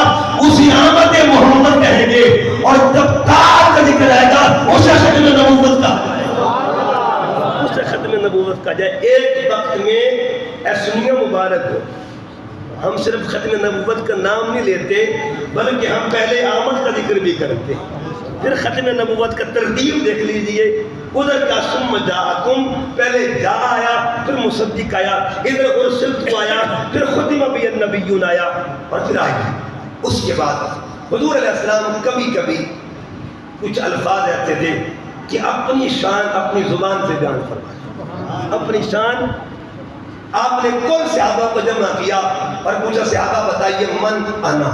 اسی احمد محمد کہیں گے، اور جب تاج کا ذکر آئے گا اسے ختم نبوت کا، اسے ختم نبوت کا جائے۔ ایک وقت میں اے سنیے مبارک، ہم صرف ختم نبوت کا نام نہیں لیتے بلکہ ہم پہلے آمد کا ذکر بھی کرتے ہیں، پھر ختم نبوت کا ترتیب دیکھ لیجئے۔ ادھر کا ثم جاءکم، پہلے جا آیا، پھر مصدق آیا، ادھر ارسلت آیا، پھر ختم بی النبیون آیا، اور پھر آیا۔ اس کے بعد حضور علیہ السلام کبھی کبھی کچھ الفاظ ایسے تھے کہ اپنی شان اپنی زبان سے بیان فرمایا، اپنی شان۔ آپ نے کل صحابہ کو جمع کیا اور پوچھا صحابہ بتائیے من انا،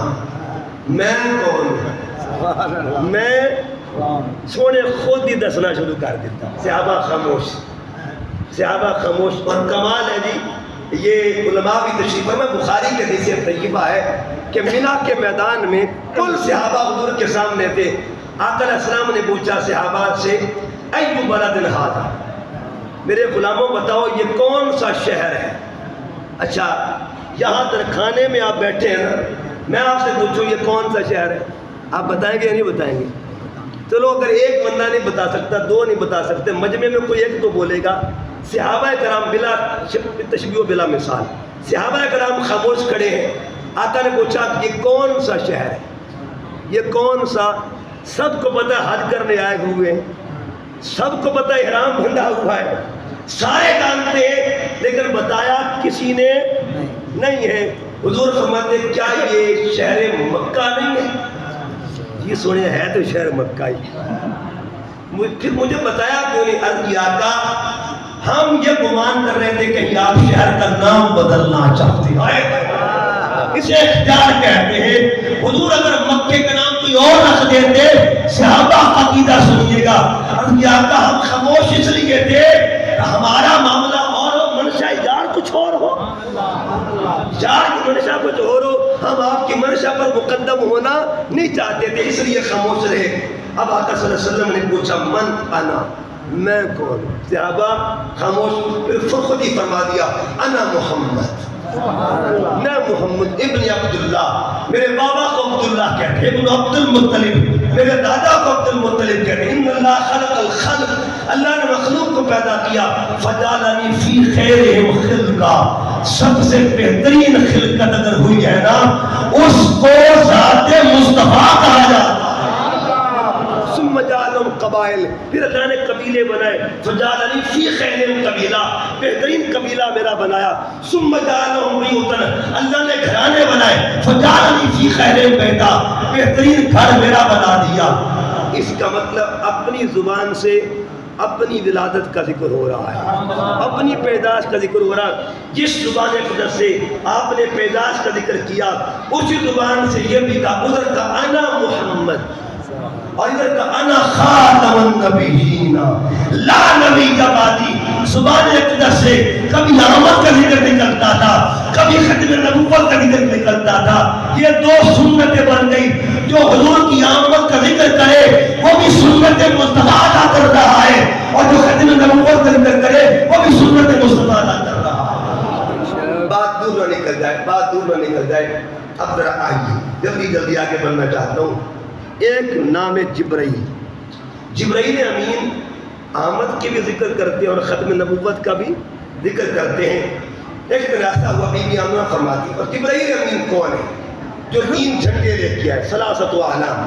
میں کون ہوں؟ میں سونے خود ہی دسنا شروع کر دیتا۔ صحابہ خاموش، صحابہ خاموش۔ اور کمال ہے جی، یہ علماء بھی تشریف فرمائے، بخاری کے حدیث طیبہ ہے کہ منی کے میدان میں کل صحابہ حضور کے سامنے تھے۔ آقا علیہ السلام نے پوچھا صحابہ سے ایو بلد ھذا، میرے غلاموں بتاؤ یہ کون سا شہر ہے؟ اچھا یہاں درخانے میں آپ بیٹھے ہیں نا، میں آپ سے پوچھوں یہ کون سا شہر ہے، آپ بتائیں گے یا نہیں بتائیں گے؟ چلو اگر ایک بندہ نہیں بتا سکتا، دو نہیں بتا سکتے، مجمع میں کوئی ایک تو بولے گا۔ صحابہ کرام بلا تشبیہ و بلا مثال، صحابہ کرام خاموش کھڑے ہیں، آقا نے پوچھا کہ یہ کون سا شہر ہے، یہ کون سا؟ سب کو پتہ حج کرنے آئے ہوئے ہیں، سب کو پتہ احرام بندھا ہوا ہے، سارے جانتے ہیں، لیکن بتایا کسی نے نہیں ہے۔ حضور فرماتے ہیں کیا یہ شہر مکہ نہیں ہے؟ یہ سنے ہے تو شہر مکہ ہی، پھر مجھے بتایا کیوں نہیں؟ عرض کیا آقا ہم یہ گمان کر رہے تھے کہ آپ شہر کا نام بدلنا چاہتے ہیں، اسے اختیار کہتے ہیں۔ حضور اگر مکے کا نام کوئی اور رکھ دیتے، صحابہ عقیدہ سنیے گا، عرض کیا آقا ہم خاموش اس لیے تھے ہمارا معاملہ اور ہو، منشا یار کچھ اور ہو، یار کی منشا کچھ اور ہو، ہم آپ کی منشا پر مقدم ہونا نہیں چاہتے تھے، اس لیے خاموش رہے۔ اب آقا صلی اللہ علیہ وسلم نے پوچھا من انا، میں کون؟ صحابہ خاموش، پھر خود ہی فرما دیا انا محمد، میں محمد ابن عبداللہ، میرے بابا کو عبداللہ کہتے ہیں، ابن عبد المطلب، میرے دادا کو عبد المطلب کہتے ہیں۔ ان اللہ خلق الخلق، اللہ نے مخلوق کو پیدا کیا، فجعلنی فی خیرہم خلقا، سب سے بہترین خلقت اگر ہوئی ہے نا اس کو ذات مصطفیٰ کہا جاتا ہے۔ ثم جعلهم قبائل، پھر اللہ نے قبیلے بنائے، فجعلنی فی خیرہم قبیلہ، بہترین قبیلہ میرا بنایا۔ ثم جعلهم بیوتا، اللہ نے گھرانے بنائے، فجعلنی فی خیرہم بیتا، بہترین گھر میرا بنا دیا۔ اس کا مطلب اپنی زبان سے اپنی ولادت کا ذکر ہو رہا ہے، اپنی پیدائش کا ذکر ہو رہا ہے۔ جس زبان اقدس سے آپ نے پیدائش کا ذکر کیا، اسی زبان سے یہ بھی کہا، ادھر کا انا محمد اور ادھر کا انا خاتم النبیین لا نبی بعدی۔ زبان اقدس سے کبھی آمد کا ذکر نکلتا تھا، کبھی ختم نبوت کا ذکر نکلتا تھا۔ یہ دو سنتیں بن گئی، جو حضور کی آمد کا ذکر کرے وہ بھی سنت مصطفیٰ ادا کر رہا ہے، اور جو ختم نبوت کا ذکر کرے وہ بھی سنت مصطفیٰ ادا کر رہا ہے۔ بات دور نہ نکل جائے، بات دور نہ نکل جائے۔ اب ذرا آئیے جلدی جلدی آگے بڑھنا چاہتا ہوں۔ ایک نام ہے جبرائیل، جبرائیل امین آمد کے بھی ذکر کرتے ہیں اور ختم نبوت کا بھی ذکر کرتے ہیں۔ ایک دن ایسا ہوا، بی بی آمنہ فرماتی، اور جبرائیل امین کون ہے؟ جو تین جھنڈے لے کے آئے، ثلاثت و اعلام،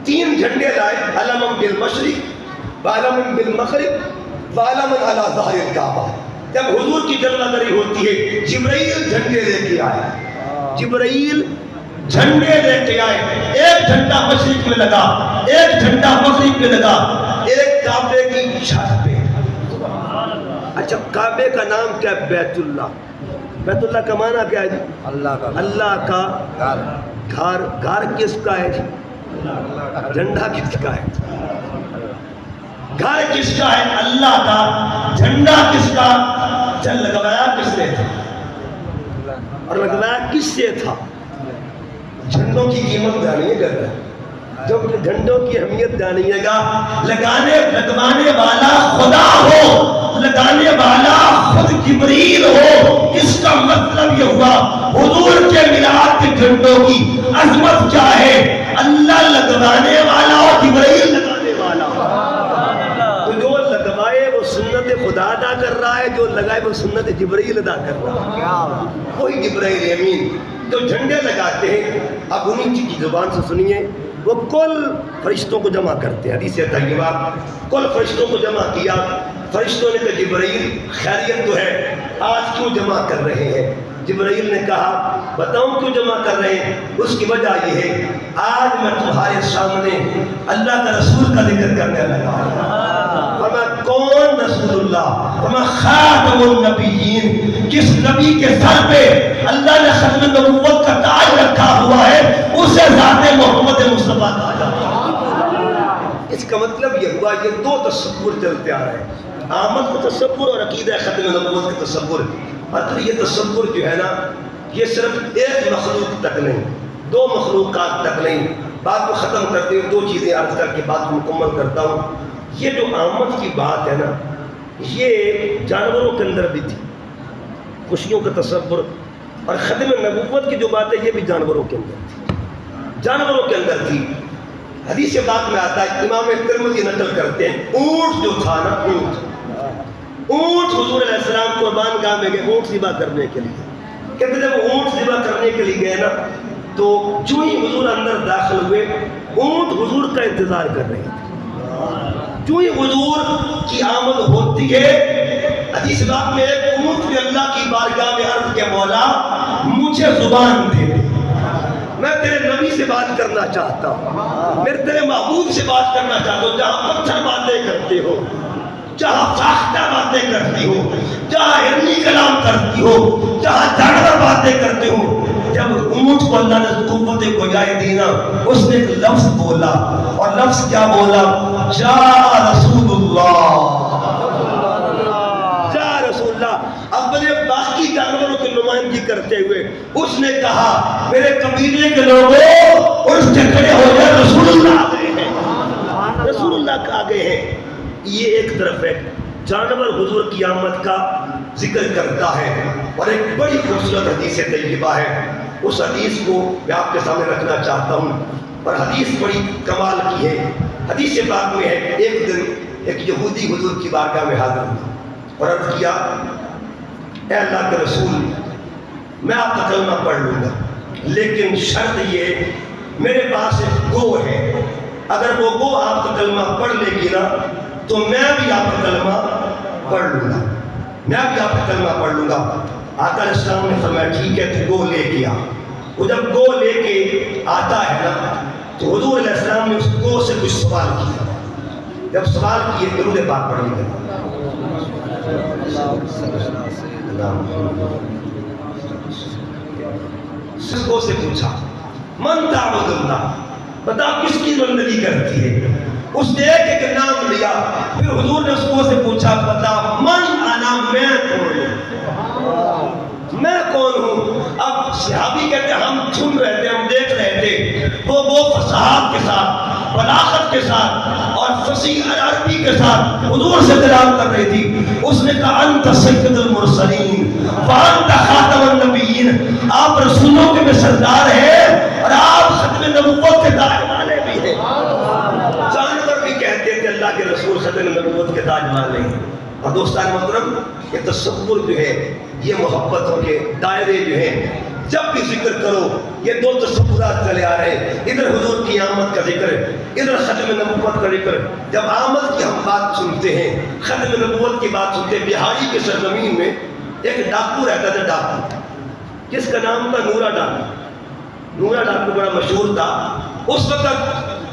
تین جھنڈے لائے، علم بالمشرق وعلم بالمغرب وعلم علی ظہر الکعبہ۔ جب حضور کی جلوہ گری ہوتی ہے، جبرائیل جھنڈے لے کے آئے، جبرائیل جھنڈے لے کے آئے، ایک جھنڈا مشرق میں لگا، ایک جھنڈا مغرب میں لگا، ایک کعبے کی چھت پہ۔ اچھا کعبے کا نام کیا ہے؟ بیت اللہ۔ بیت اللہ کا معنی کیا ہے جی؟ اللہ کا گھر۔ گھر کس کا ہے جی؟ جھنڈا کس کا ہے؟ گھر کس کا ہے؟ اللہ کا۔ جھنڈا کس کا؟ جھنڈا لگوایا کس نے تھا اور لگوایا کس سے تھا؟ جھنڈوں کی قیمت جانیے گا، جب جھنڈوں کی اہمیت جانیے گا، لگوانے والا خدا ہو، لگانے والا خود جبریل ہو۔ اس کا مطلب یہ ہوا حضور کے میلاد کے جھنڈوں کی عظمت کیا ہے؟ اللہ لگوانے والا اور جبریل لگانے والا۔ تو جو لگوائے وہ سنت خدا ادا کر رہا ہے، جو لگائے وہ سنت جبریل ادا کر رہا ہے، وہی جبرائیل امین جو جھنڈے لگاتے ہیں۔ اب انہیں کی زبان سے سنیے، وہ کل فرشتوں کو جمع کرتے ہیں۔ حدیث طیبہ، کل فرشتوں کو جمع کیا، فرشتوں نے کہا جبرائیل خیریت تو ہے، آج کیوں جمع کر رہے ہیں؟ جبرائیل نے کہا بتاؤں کیوں جمع کر رہے ہیں؟ اس کی وجہ یہ ہے آج میں تمہارے سامنے اللہ کا رسول کا ذکر کرنے لگا۔ فرمایا کون رسول اللہ؟ فرمایا خاتم النبیین، جس نبی کے سر پہ اللہ نے ختم نبوت کا تاج رکھا ہوا ہے اسے ذات محمد مصطفیٰ کہا جاتا ہے۔ اس کا مطلب یہ ہوا یہ دو تصور چلتے آ رہے ہیں، آمد کا تصور اور عقیدہ ختم نبوت کا تصور۔ مطلب یہ تصور جو ہے نا یہ صرف ایک مخلوق تک نہیں، دو مخلوقات تک نہیں۔ بات کو ختم کرتے ہوئے دو چیزیں عرض کر کے بات کو مکمل کرتا ہوں۔ یہ جو آمد کی بات ہے نا، یہ جانوروں کے اندر بھی تھی، خوشیوں کا تصور، اور ختم نبوت کی جو بات ہے یہ بھی جانوروں کے اندر تھی، جانوروں کے اندر تھی۔ حدیث پاک میں آتا ہے، امام ترمذی نقل کرتے ہیں، اونٹ جو تھا نا، اونٹ حضور علیہ السلام قربان گاہ میں گئے اونٹ ذبح کرنے کے لیے۔ کہتے جب اونٹ ذبح کرنے کے لیے گئے نا، تو جو ہی حضور اندر داخل ہوئے، اونٹ حضور کا انتظار کر رہے تھے۔ جو ہی حضور کی آمد ہوتی ہے، حدیث پاک میں ایک اونٹ نے اللہ کی بارگاہ میں عرض کیا، مولا مجھے زبان دے دے، میں تیرے نبی سے بات کرنا چاہتا ہوں، میں تیرے محبوب سے بات کرنا چاہتا ہوں، جہاں پتھر باتیں کرتے ہو، جہاں ساختہ باتیں کرتی ہو، جہاں علمی کلام کرتی ہو، جہاں جانور باتیں کرتے ہو۔ جب اونٹ کو اللہ نے قوت گویائی دی نا، اس نے ایک لفظ بولا، اور لفظ کیا بولا؟ جا رسول اللہ، جا رسول اللہ۔ اپنے باقی جانوروں کی نمائندگی کرتے ہوئے اس نے کہا، میرے قبیلے کے لوگوں اس سے کھڑے ہو جائے، رسول اللہ آ گئے ہیں، رسول اللہ آ گئے ہیں۔ یہ ایک طرف ہے، جانور حضور کی آمد کا ذکر کرتا ہے، اور ایک بڑی خوبصورت حدیث طیبہ ہے، اس حدیث کو میں آپ کے سامنے رکھنا چاہتا ہوں، اور حدیث بڑی کمال کی ہے۔ حدیث پاک میں ہے، ایک دن ایک یہودی حضور کی بارگاہ میں حاضر ہوا اور عرض کیا، اے اللہ کے رسول، میں آپ کا کلمہ پڑھ لوں گا، لیکن شرط یہ، میرے پاس ایک گو ہے، اگر وہ گو آپ کا کلمہ پڑھ لے گی نا تو میں بھی آپ کا کلمہ پڑھ لوں گا، میں بھی آپ کا کلمہ پڑھ لوں گا۔ آقا علیہ السلام نے فرمایا ٹھیک ہے، تو گو لے کے آ۔ وہ جب گو لے کے آتا ہے نا، تو حضور علیہ السلام نے اس گو سے کچھ سوال کیا۔ جب سوال کیے، درود پاک پڑھیں گے، اس گو سے پوچھا، من تعبد اللہ، بتا کس کی بندگی کرتی ہے؟ اس نے ایک ایک نام لیا، پھر حضور نے اس کو سے پوچھا، بتا من انا، میں کون ہوں، میں کون ہوں؟ اب صحابی کہتے ہیں ہم سن رہے تھے، ہم دیکھ رہے تھے، وہ فصاحت کے ساتھ، بلاغت کے ساتھ اور فصیح عربی کے ساتھ حضور سے کلام کر رہی تھی۔ اس نے کہا انت سید المرسلین وانت خاتم النبیین، آپ رسولوں کے میں سردار ہیں اور آپ ختم نبوت کے داعی والے بھی ہیں۔ کہتے تھے اللہ کے رسول ختم نبوت کے تاج والے ہیں۔ اور دوستان محترم، یہ تصور جو ہے، یہ محبتوں کے دائرے جو ہیں، جب بھی ذکر کرو یہ دو تصورات چلے آ رہے ہیں، ادھر حضور کی آمد کا ذکر ہے، ادھر ختم نبوت کا ذکر۔ جب آمد کی ہم بات سنتے ہیں، ختم نبوت کی بات سنتے ہیں، بہاری کی سرزمین میں ایک ڈاکو رہتا تھا، ڈاکو جس کا نام تھا نورا ڈاکو۔ نورا ڈاکو بڑا مشہور تھا، اس وقت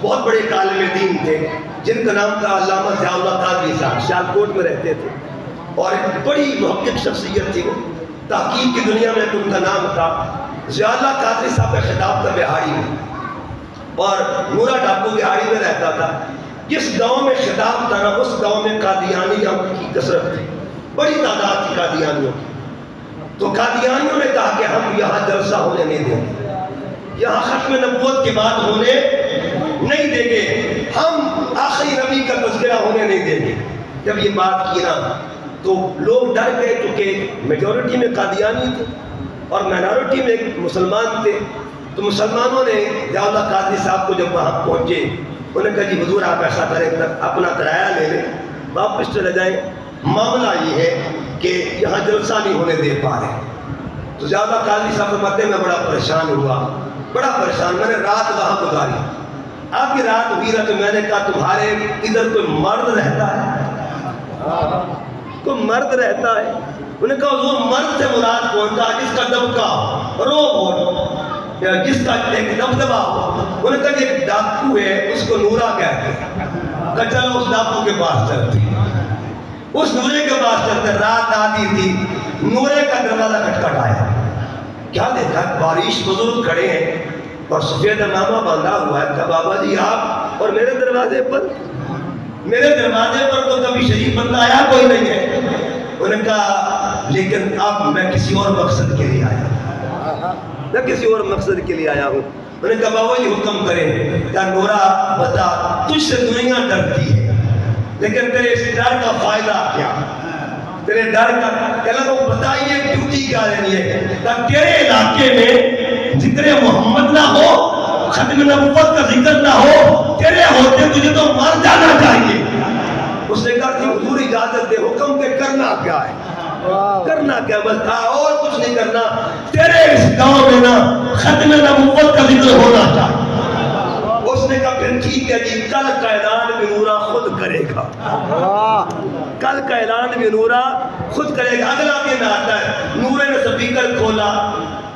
بہت بڑے عالم دین تھے جن کا نام تھا علامہ ضیاء اللہ قادری صاحب، سیالکوٹ میں رہتے تھے، اور ایک بڑی محقق شخصیت تھی وہ، تحقیق کی دنیا میں ان کا نام تھا۔ ضیاء اللہ قادری صاحب کا خطاب تھا بہاری میں، اور نورا ڈاکو بہاری میں رہتا تھا۔ جس گاؤں میں خطاب تھا نا، اس گاؤں میں قادیانیوں کی کثرت تھی، بڑی تعداد تھی قادیانیوں کی۔ تو قادیانیوں نے کہا کہ ہم یہاں جلسہ ہونے نہیں دیں گے، یہاں ختم نبوت کے بعد ہونے نہیں دیں گے، ہم آخری نبی کا تذکرہ ہونے نہیں دیں گے۔ جب یہ بات کی نا تو لوگ ڈر گئے، کیونکہ میجورٹی میں قادیانی تھے اور مائنورٹی میں ایک مسلمان تھے۔ تو مسلمانوں نے ضیاء اللہ قادری صاحب کو جب وہاں پہنچے، انہوں نے کہا جی حضور آپ ایسا کریں، اپنا کرایہ لے لیں، واپس چلے جائیں، معاملہ یہ ہے کہ یہاں جلسہ نہیں ہونے دے پا رہے۔ تو ضیاء اللہ قادری صاحب فرماتے ہیں میں بڑا پریشان ہوا، بڑا پریشان، میں نے رات وہاں گزاری۔ آپ کی رات ہوئی نا، تو میں نے کہا تمہارے ادھر کوئی مرد رہتا ہے؟ کوئی مرد رہتا ہے؟ انہوں نے کہا حضور مرد سے مراد کون تھا؟ جس کا دبکا روب ہو یا جس کا ایک دبدبا ہو۔ انہوں نے کہا کہ ایک ڈاکو ہے، اس کو نورا کہتے ہیں، کہ چلو اس ڈاکو کے پاس چلتے ہیں، اس نورے کے پاس چلتے۔ رات آتی تھی، نورے کا دروازہ کھٹکھٹایا، کیا دیکھا؟ بارش بزرگ کھڑے ہیں اور سفید امامہ باندھا ہوا ہے۔ کہا بابا جی آپ، اور میرے دروازے پر تو کبھی شریف بندہ آیا کوئی نہیں ہے۔ انہوں نے کہا لیکن اب میں کسی اور مقصد کے لیے آیا ہوں، میں کسی اور مقصد کے لیے آیا ہوں۔ انہوں نے کہا بابا جی حکم کریں، کہا نورا بتا تجھ سے دنیا ڈرتی ہے، لیکن تیرے اس ڈر کا فائدہ کیا؟ تیرے ڈر کا کہنا تو بتائیے ڈیوٹی کیا لینی ہے؟ تب تیرے علاقے میں ذکر محمد نہ ہو، ختم نبوت کا ذکر نہ ہو، تیرے ہوتے تجھے تو مر جانا چاہیے۔ اس نے کہا کہ حضور اجازت دے، حکم کے کرنا کیا ہے؟ کرنا کیا؟ بس تھا اور کچھ نہیں کرنا، تیرے اس گاؤں میں نا ختم نبوت کا ذکر ہونا چاہیے۔ اس نے کہا پھر ٹھیک ہے جی، کل کا اعلان بھی نورا خود کرے گا، کل کا اعلان بھی نورا خود کرے گا۔ اگلا دن آتا ہے، نورے نے سپیکر کھولا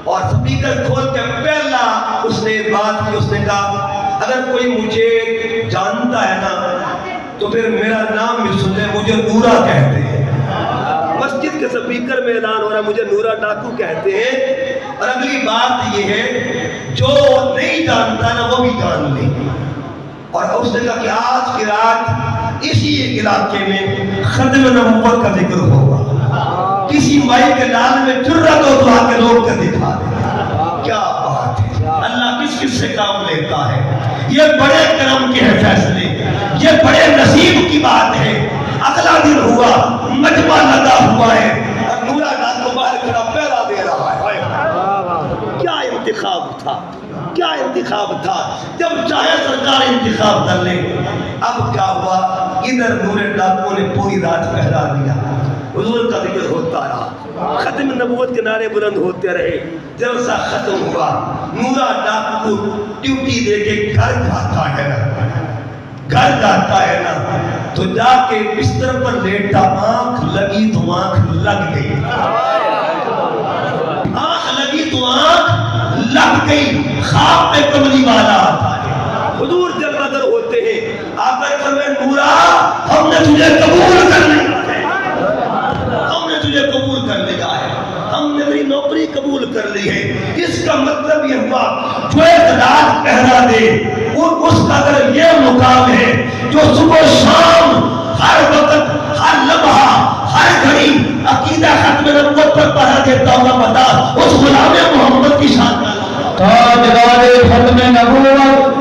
اور سپیکر کھول کے پہلا اس نے بات کی، اس نے کہا اگر کوئی مجھے جانتا ہے نا تو پھر میرا نام بھی سن لے، مجھے نورا کہتے ہیں۔ مسجد کے سپیکر میں اعلان ہو رہا ہے مجھے نورا ڈاکو کہتے ہیں۔ اور اگلی بات یہ ہے جو نہیں جانتا نا وہ بھی جان لے۔ اور اس نے کہا کہ آج کی رات اسی علاقے میں ختم نبوت کا ذکر ہوگا، کسی مائی کے لال میں جرت ہو تو آ کے لوگ کر دکھا دے۔ کیا بات ہے، اللہ کس کس سے کام لیتا ہے۔ یہ بڑے کرم کے ہیں فیصلے، یہ بڑے نصیب کی بات ہے۔ اگلا دن ہوا، مجمع لگا ہوا ہے اور نورا ڈاکو باہر کھڑا پہرا دے رہا ہے۔ کیا انتخاب تھا، کیا انتخاب تھا، جب چاہے سرکار انتخاب کر لے۔ اب کیا ہوا، ادھر نورے ڈاکو نے پوری رات پہرا دیا، حضور کا ذکر ہوتا رہا، ختم نبوت کے نعرے بلند ہوتے رہے۔ جلسہ ختم ہوا، نورا ڈاکو ڈیوٹی دے کے گھر جاتا ہے نا، گھر جاتا ہے نا تو جا کے بستر پر لیٹا، آنکھ لگی تو آنکھ لگ گئی، آنکھ لگی تو آنکھ لگ گئی۔ خواب میں کملی والا آتا ہے، حضور جلوہ گر ہوتے ہیں، آقا فرمائے نورا ہم نے تجھے قبول کر لیا ہے، ہم نے تجھے قبول کر لیا ہے، ہم نے تیری نوکری قبول کر لی ہے۔ اس کا مطلب یہ ہوا جو ایک رات پہرا دے اور اس کا اگر یہ مقام ہے جو صبح شام ہر وقت ہر لمحہ ہر گھڑی عقیدہ ختم نبوت پر پڑھا دیتا ہوگا، بتا اس غلام محمد کی شان کا تاجدار ختم نبوت،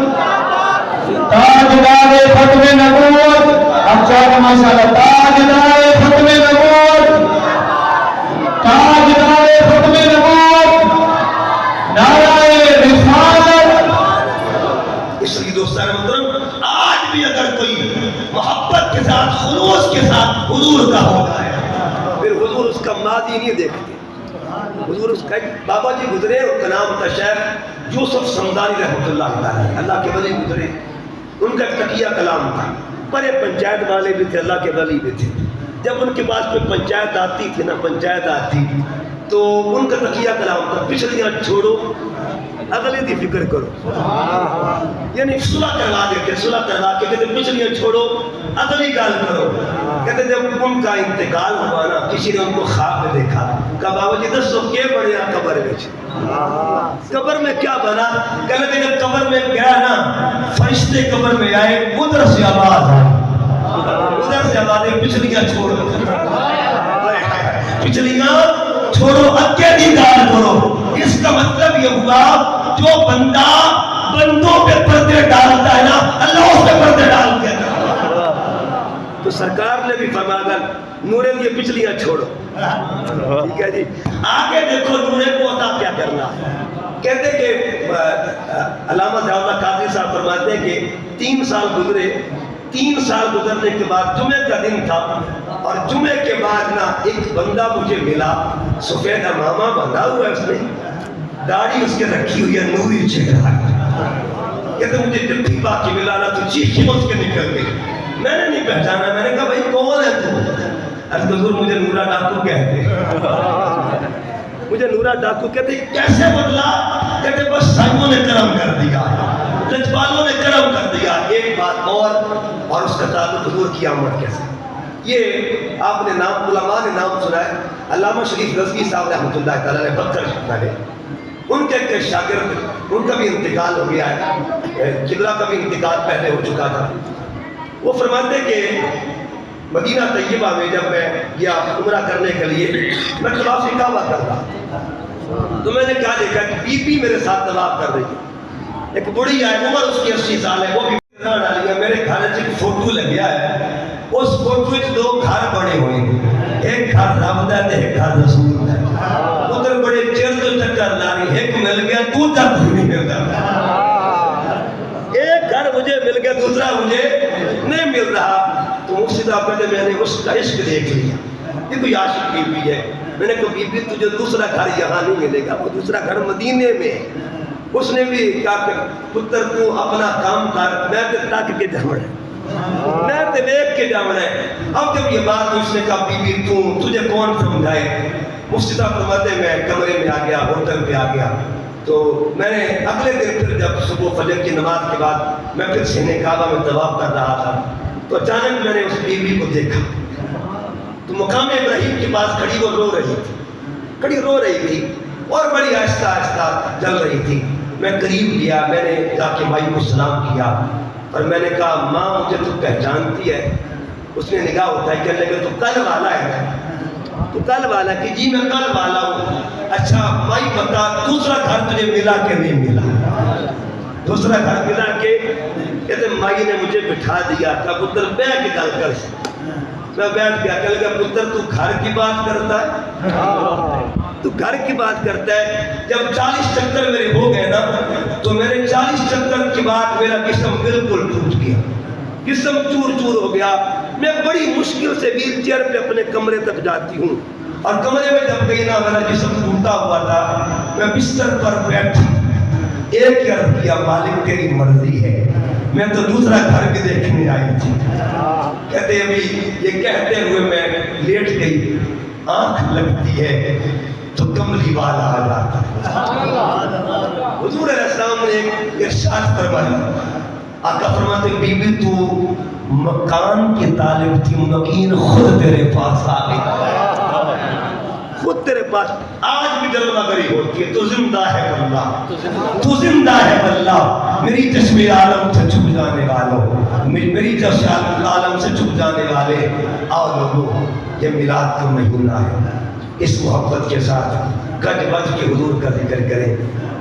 تاجدار ختم نبوت، اب چاہتا ماشاءاللہ تاجدار ختم نبوت، تاجدار ختم نبوت، نعرہ رسالت۔ اس لیے دوستان محترم آج بھی اگر کوئی محبت کے ساتھ خلوص کے ساتھ حضور کا ہوتا ہے پھر حضور اس کا ماضی نہیں دیکھتے۔ حضور اس کا بابا جی گزرے، ان کا نام تھا شیخ یوسف سمدانی رحمۃ اللہ تعالی، اللہ کے ولی گزرے، ان کا ایک تقیہ کلام تھا، بڑے پنچایت والے بھی تھے، اللہ کے ولی بھی تھے۔ جب ان کے پاس کوئی پنچایت آتی تھی نا، پنچایت آتی تو ان کا تقیہ کلام تھا پچھلیاں چھوڑو اگلے دی فکر کرو، یعنی صلح کروا دیتے، صلح کروا کے کہتے پچھلیاں چھوڑو اگلی گال کرو۔ کہتے جب ان کا انتقال ہوا نا کسی نے ان کو خواب میں دیکھا، کہا بابا جی دسو کے بڑھیا قبر میں، قبر میں کیا بنا؟ کہتے جب قبر میں گیا نا فرشتے قبر میں آئے، ادھر سے آواز آئی، ادھر سے آواز آئی پچھلیاں چھوڑو، پچھلیاں چھوڑو اگے دی گال کرو۔ اس کا مطلب یہ ہوا جو بندہ بندوں پہ پردے ڈالتا ہے نا اللہ اس پہ پردے ڈال کے تو سرکار نے بھی فرمایا نورے یہ پچھلیاں چھوڑو، ٹھیک ہے جی۔ آگے دیکھو نورے کو عطا کیا کرنا ہے۔ کہتے کہ علامہ ضیاءاللہ قادری صاحب فرماتے ہیں کہ 3 سال گزرے، 3 سال گزرنے کے بعد جمعے کا دن تھا اور جمعے کے بعد نا ایک بندہ مجھے ملا، سفید امامہ بندھا ہوا ہے، اس نے داڑھی اس کے رکھی ہوئی ہے، نوری چہرہ، کہتے مجھے جب بھی باقی ملا نا تو چیخیں اس کے نکل گئی، میں نے نہیں پہچانا، میں نے کہا بھائی کون ہے تو؟ حضور مجھے نورا ڈاکو کہتے ہیں، مجھے نورا ڈاکو کہتے ہیں۔ کیسے بدلا؟ کہتے بس سائنوں نے کرم کر دیا، لجپالوں نے کرم کر دیا۔ ایک بات اور اس کا تعلق حضور کی آمد کے ساتھ، یہ آپ نے نام علماء نے نام سنا ہے، علامہ شریف رضوی صاحب رحمۃ اللہ تعالیٰ نے بکر شکر ہے، ان کے ایک شاگرد، ان کا بھی انتقال ہو گیا ہے، قبلہ کا بھی انتقال پہلے ہو چکا تھا۔ وہ فرماتے کہ مدینہ طیبہ میں جب میں گیا عمرہ کرنے کے لیے، میں طواف کعبہ کر رہا تو میں نے کیا دیکھا کہ بی بی میرے ساتھ طواف کر رہی ہے، ایک بڑی ہے، عمر اس کی 80 سال ہے، وہ بھی ڈالی ہے، میرے کھانے سے ایک فوٹو لگیا ہے، اس اس فوٹو وچ دو گھر بنے ہوئے ہیں، ایک گھر رب دا تے ایک گھر رسول دا۔ ادھر بڑے چیر تو چکر لا رہی، ایک مل گیا دوسرا کوئی نہیں ملتا، ایک گھر مجھے مل گیا دوسرا مجھے نہیں مل رہا۔ تو مفتی صاحب کہتے میں نے اس کا عشق دیکھ لیا، یہ کوئی عاشق بی بی ہے۔ میں نے کہا بی بی تجھے دوسرا گھر یہاں نہیں ملے گا، وہ دوسرا گھر مدینے میں ہے۔ اس نے بھی کہا کہ پتر تو اپنا کام کر، میں تے تک کے جاوڑ ہے، میں تے دیکھ کے جاوڑ ہے۔ اب جب یہ بات اس نے کہا بی بی تجھے کون سمجھائے؟ مفتی صاحب فرماتے ہیں میں کمرے میں آ گیا، ہوٹل پہ آ گیا۔ تو میں نے اگلے دن پھر جب صبح فجر کی نماز کے بعد میں پھر سینے کعبہ میں طواف کر رہا تھا، تو اچانک میں نے اس بی بی کو دیکھا، تو مقام ابراہیم کے پاس کھڑی وہ رو رہی تھی، کھڑی رو رہی تھی اور بڑی آہستہ آہستہ چل رہی تھی۔ میں قریب گیا، میں نے جا کے مائی کو سلام کیا اور میں نے کہا ماں مجھے تو پہچانتی ہے؟ اس نے نگاہ اٹھائی، کہنے لگے تو کل والا ہے؟ تو کل والا کہ جی میں کل والا ہوں۔ اچھا مائی بتا دوسرا گھر تجھے ملا کہ نہیں ملا؟ دوسرا گھر ملا کہ؟ کہتے مائی نے مجھے بٹھا دیا، کہا پتر بیٹھ کے گل کر۔ میں بیٹھ گیا، کہنے لگا پتر تو گھر کی بات کرتا ہے، تو گھر کی بات کرتا ہے۔ جب 40 چکر میرے ہو گئے نا، تو میرے 40 چکر کے بعد میرا جسم بالکل ٹوٹ گیا، جسم چور چور ہو گیا۔ میں بڑی مشکل سے ویل چیئر پہ اپنے کمرے تک جاتی ہوں، اور کمرے میں جب گئی نا میرا جسم ٹوٹا ہوا تھا، میں بستر پر بیٹھی ایک عرض کیا مالک تیری مرضی ہے، میں تو دوسرا گھر بھی دیکھنے آئی تھی۔ کہتے ابھی یہ کہتے ہوئے میں لیٹ گئی، آنکھ لگتی ہے تو کملی والا آ جاتا ہے۔ حضور علیہ السلام نے ایک ارشاد فرمایا، آقا فرماتے بی بی تو مکان کی طالب تھی، مکین خود تیرے پاس آ گئی، خود تیرے پاس۔ آج بھی جلوہ گری ہوتی ہے، تو زندہ ہے اللہ، تو زندہ ہے اللہ، میری چشم عالم سے چھپ جانے والوں، میری چشم عالم سے چھپ جانے والے، آؤ لوگوں یہ میلاد کا مہینہ ہے، اس محبت کے ساتھ گج بج کے حضور کا ذکر کریں،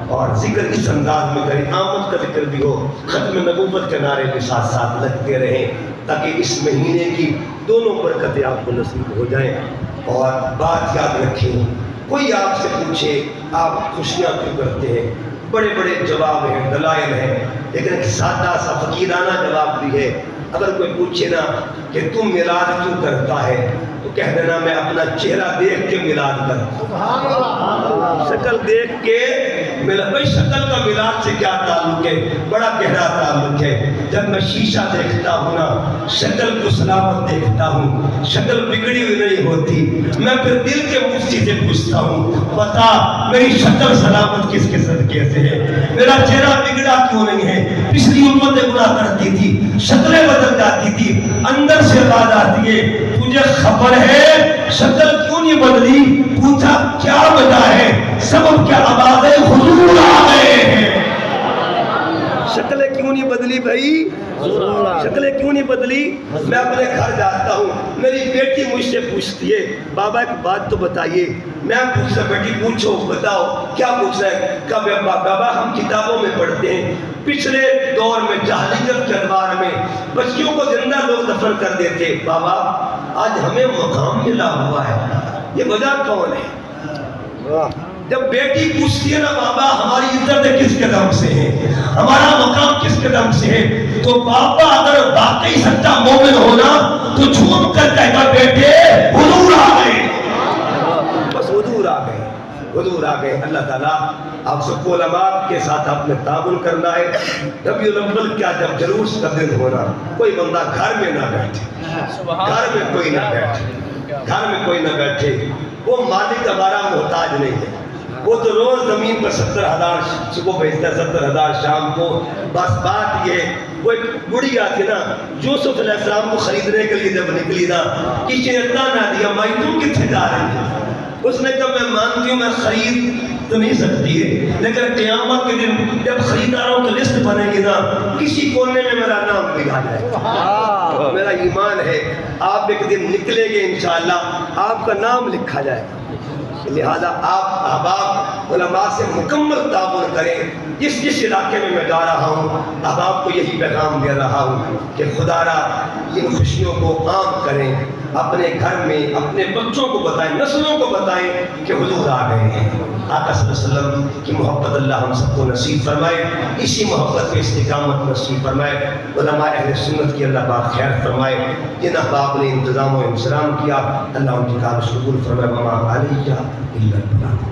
اور ذکر اس انداز میں کریں، آمد کا ذکر بھی ہو، ختم نبوت کے نعرے کے ساتھ ساتھ لگتے رہیں، تاکہ اس مہینے کی دونوں برکتیں آپ کو نصیب ہو جائیں۔ اور بات یاد رکھیں، کوئی آپ سے پوچھے آپ خوشیاں کیوں کرتے ہیں، بڑے بڑے جواب ہیں، دلائل ہیں، لیکن ایک سادہ سا فقیرانہ جواب بھی ہے۔ اگر کوئی پوچھے نا کہ تم میلاد کیوں کرتا ہے، تو کہہ دینا میں اپنا چہرہ دیکھ کے میلاد کرتا ہوں، شکل دیکھ کے میلاد۔ بھائی شکل کا میلاد سے کیا تعلق ہے؟ بڑا گہرا تعلق ہے۔ جب میں شیشہ دیکھتا ہوں نا، شکل کو سلامت دیکھتا ہوں، شکل بگڑی ہوئی نہیں ہوتی، میں پھر دل کے مفتی سے پوچھتا ہوں بتا میری شکل سلامت کس کے صدقے سے ہے، میرا چہرہ بگڑا کیوں نہیں ہے؟ پچھلی امتیں گناہ کرتی تھی، شکلیں بدل جاتی تھی، اندر سے آواز آتی ہے تجھے خبر ہے شکل کیوں نہیں بدلی؟ پوچھا کیا وجہ ہے؟ سبب کیا؟ آواز ہے حضور آ گئے ہیں۔ شکلیں کیوں نہیں بدلی بھائی؟ شکلیں کیوں نہیں بدلی؟ میں اپنے گھر جاتا ہوں، میری بیٹی مجھ سے پوچھتی ہے بابا ایک بات تو بتائیے۔ میں پوچھتا بیٹی پوچھو بتاؤ کیا پوچھنا ہے؟ کہا بابا ہم کتابوں میں پڑھتے ہیں پچھلے دور میں جاہلیت کے ادوار میں بچیوں کو زندہ لوگ دفن کر دیتے، بابا آج ہمیں مقام ملا ہوا ہے، یہ وجہ کون ہے؟ جب بیٹی پوچھتی ہے نا بابا ہماری عزت کس قدم سے ہے، ہمارا مقام کس قدم سے ہے، تو بابا اگر واقعی سچا مومن ہونا تو جھوم کر کہے گا بیٹے حضور آ گئے، بس حضور آ گئے، حضور آ گئے۔ اللہ تعالیٰ آپ سب کو علماء کے ساتھ آپ نے تعاون کرنا ہے۔ ربیع الاول کیا جب جلوس کا دن ہونا، کوئی بندہ گھر میں نہ بیٹھے، گھر میں کوئی نہ بیٹھے، گھر میں کوئی نہ بیٹھے، وہ مالک ہمارا محتاج نہیں ہے، وہ تو روز زمین پر 70,000 صبح بھیجتا ہے، 70,000 شام کو۔ بس بات یہ وہ ایک بڑی آتی نا یوسف علیہ السلام کو خریدنے کے لیے جب نکلی نا، کسی نے تانا دیا مائی تم کتنے جا رہی ہے؟ اس نے کہا میں مانتی ہوں میں خرید تو نہیں سکتی ہے، لیکن قیامت کے دن جب خریداروں کی لسٹ بنے گی نا کسی کونے میں میرا نام بھی آ جائے گا۔ میرا ایمان ہے آپ ایک دن نکلیں گے انشاءاللہ آپ کا نام لکھا جائے گا، لہذا آپ احباب علماء سے مکمل تعاون کریں. جس علاقے میں جا رہا ہوں احباب کو یہی پیغام دے رہا ہوں کہ خدا را ان خوشیوں کو عام کریں. اپنے گھر میں اپنے بچوں کو بتائیں, نسلوں کو بتائیں کہ حضور آ گئے ہیں. آقا صلی اللہ علیہ وسلم کی محبت اللہ ہم سب کو نصیب فرمائے, اسی محبت پہ استقامت نصیب فرمائے. علماء اہل سنت کی اللہ پاک خیر فرمائے. جن احباب نے انتظام و انسلام کیا اللہ ان کی کارش قبول فرمائے. وما علیہ الا البلاغ.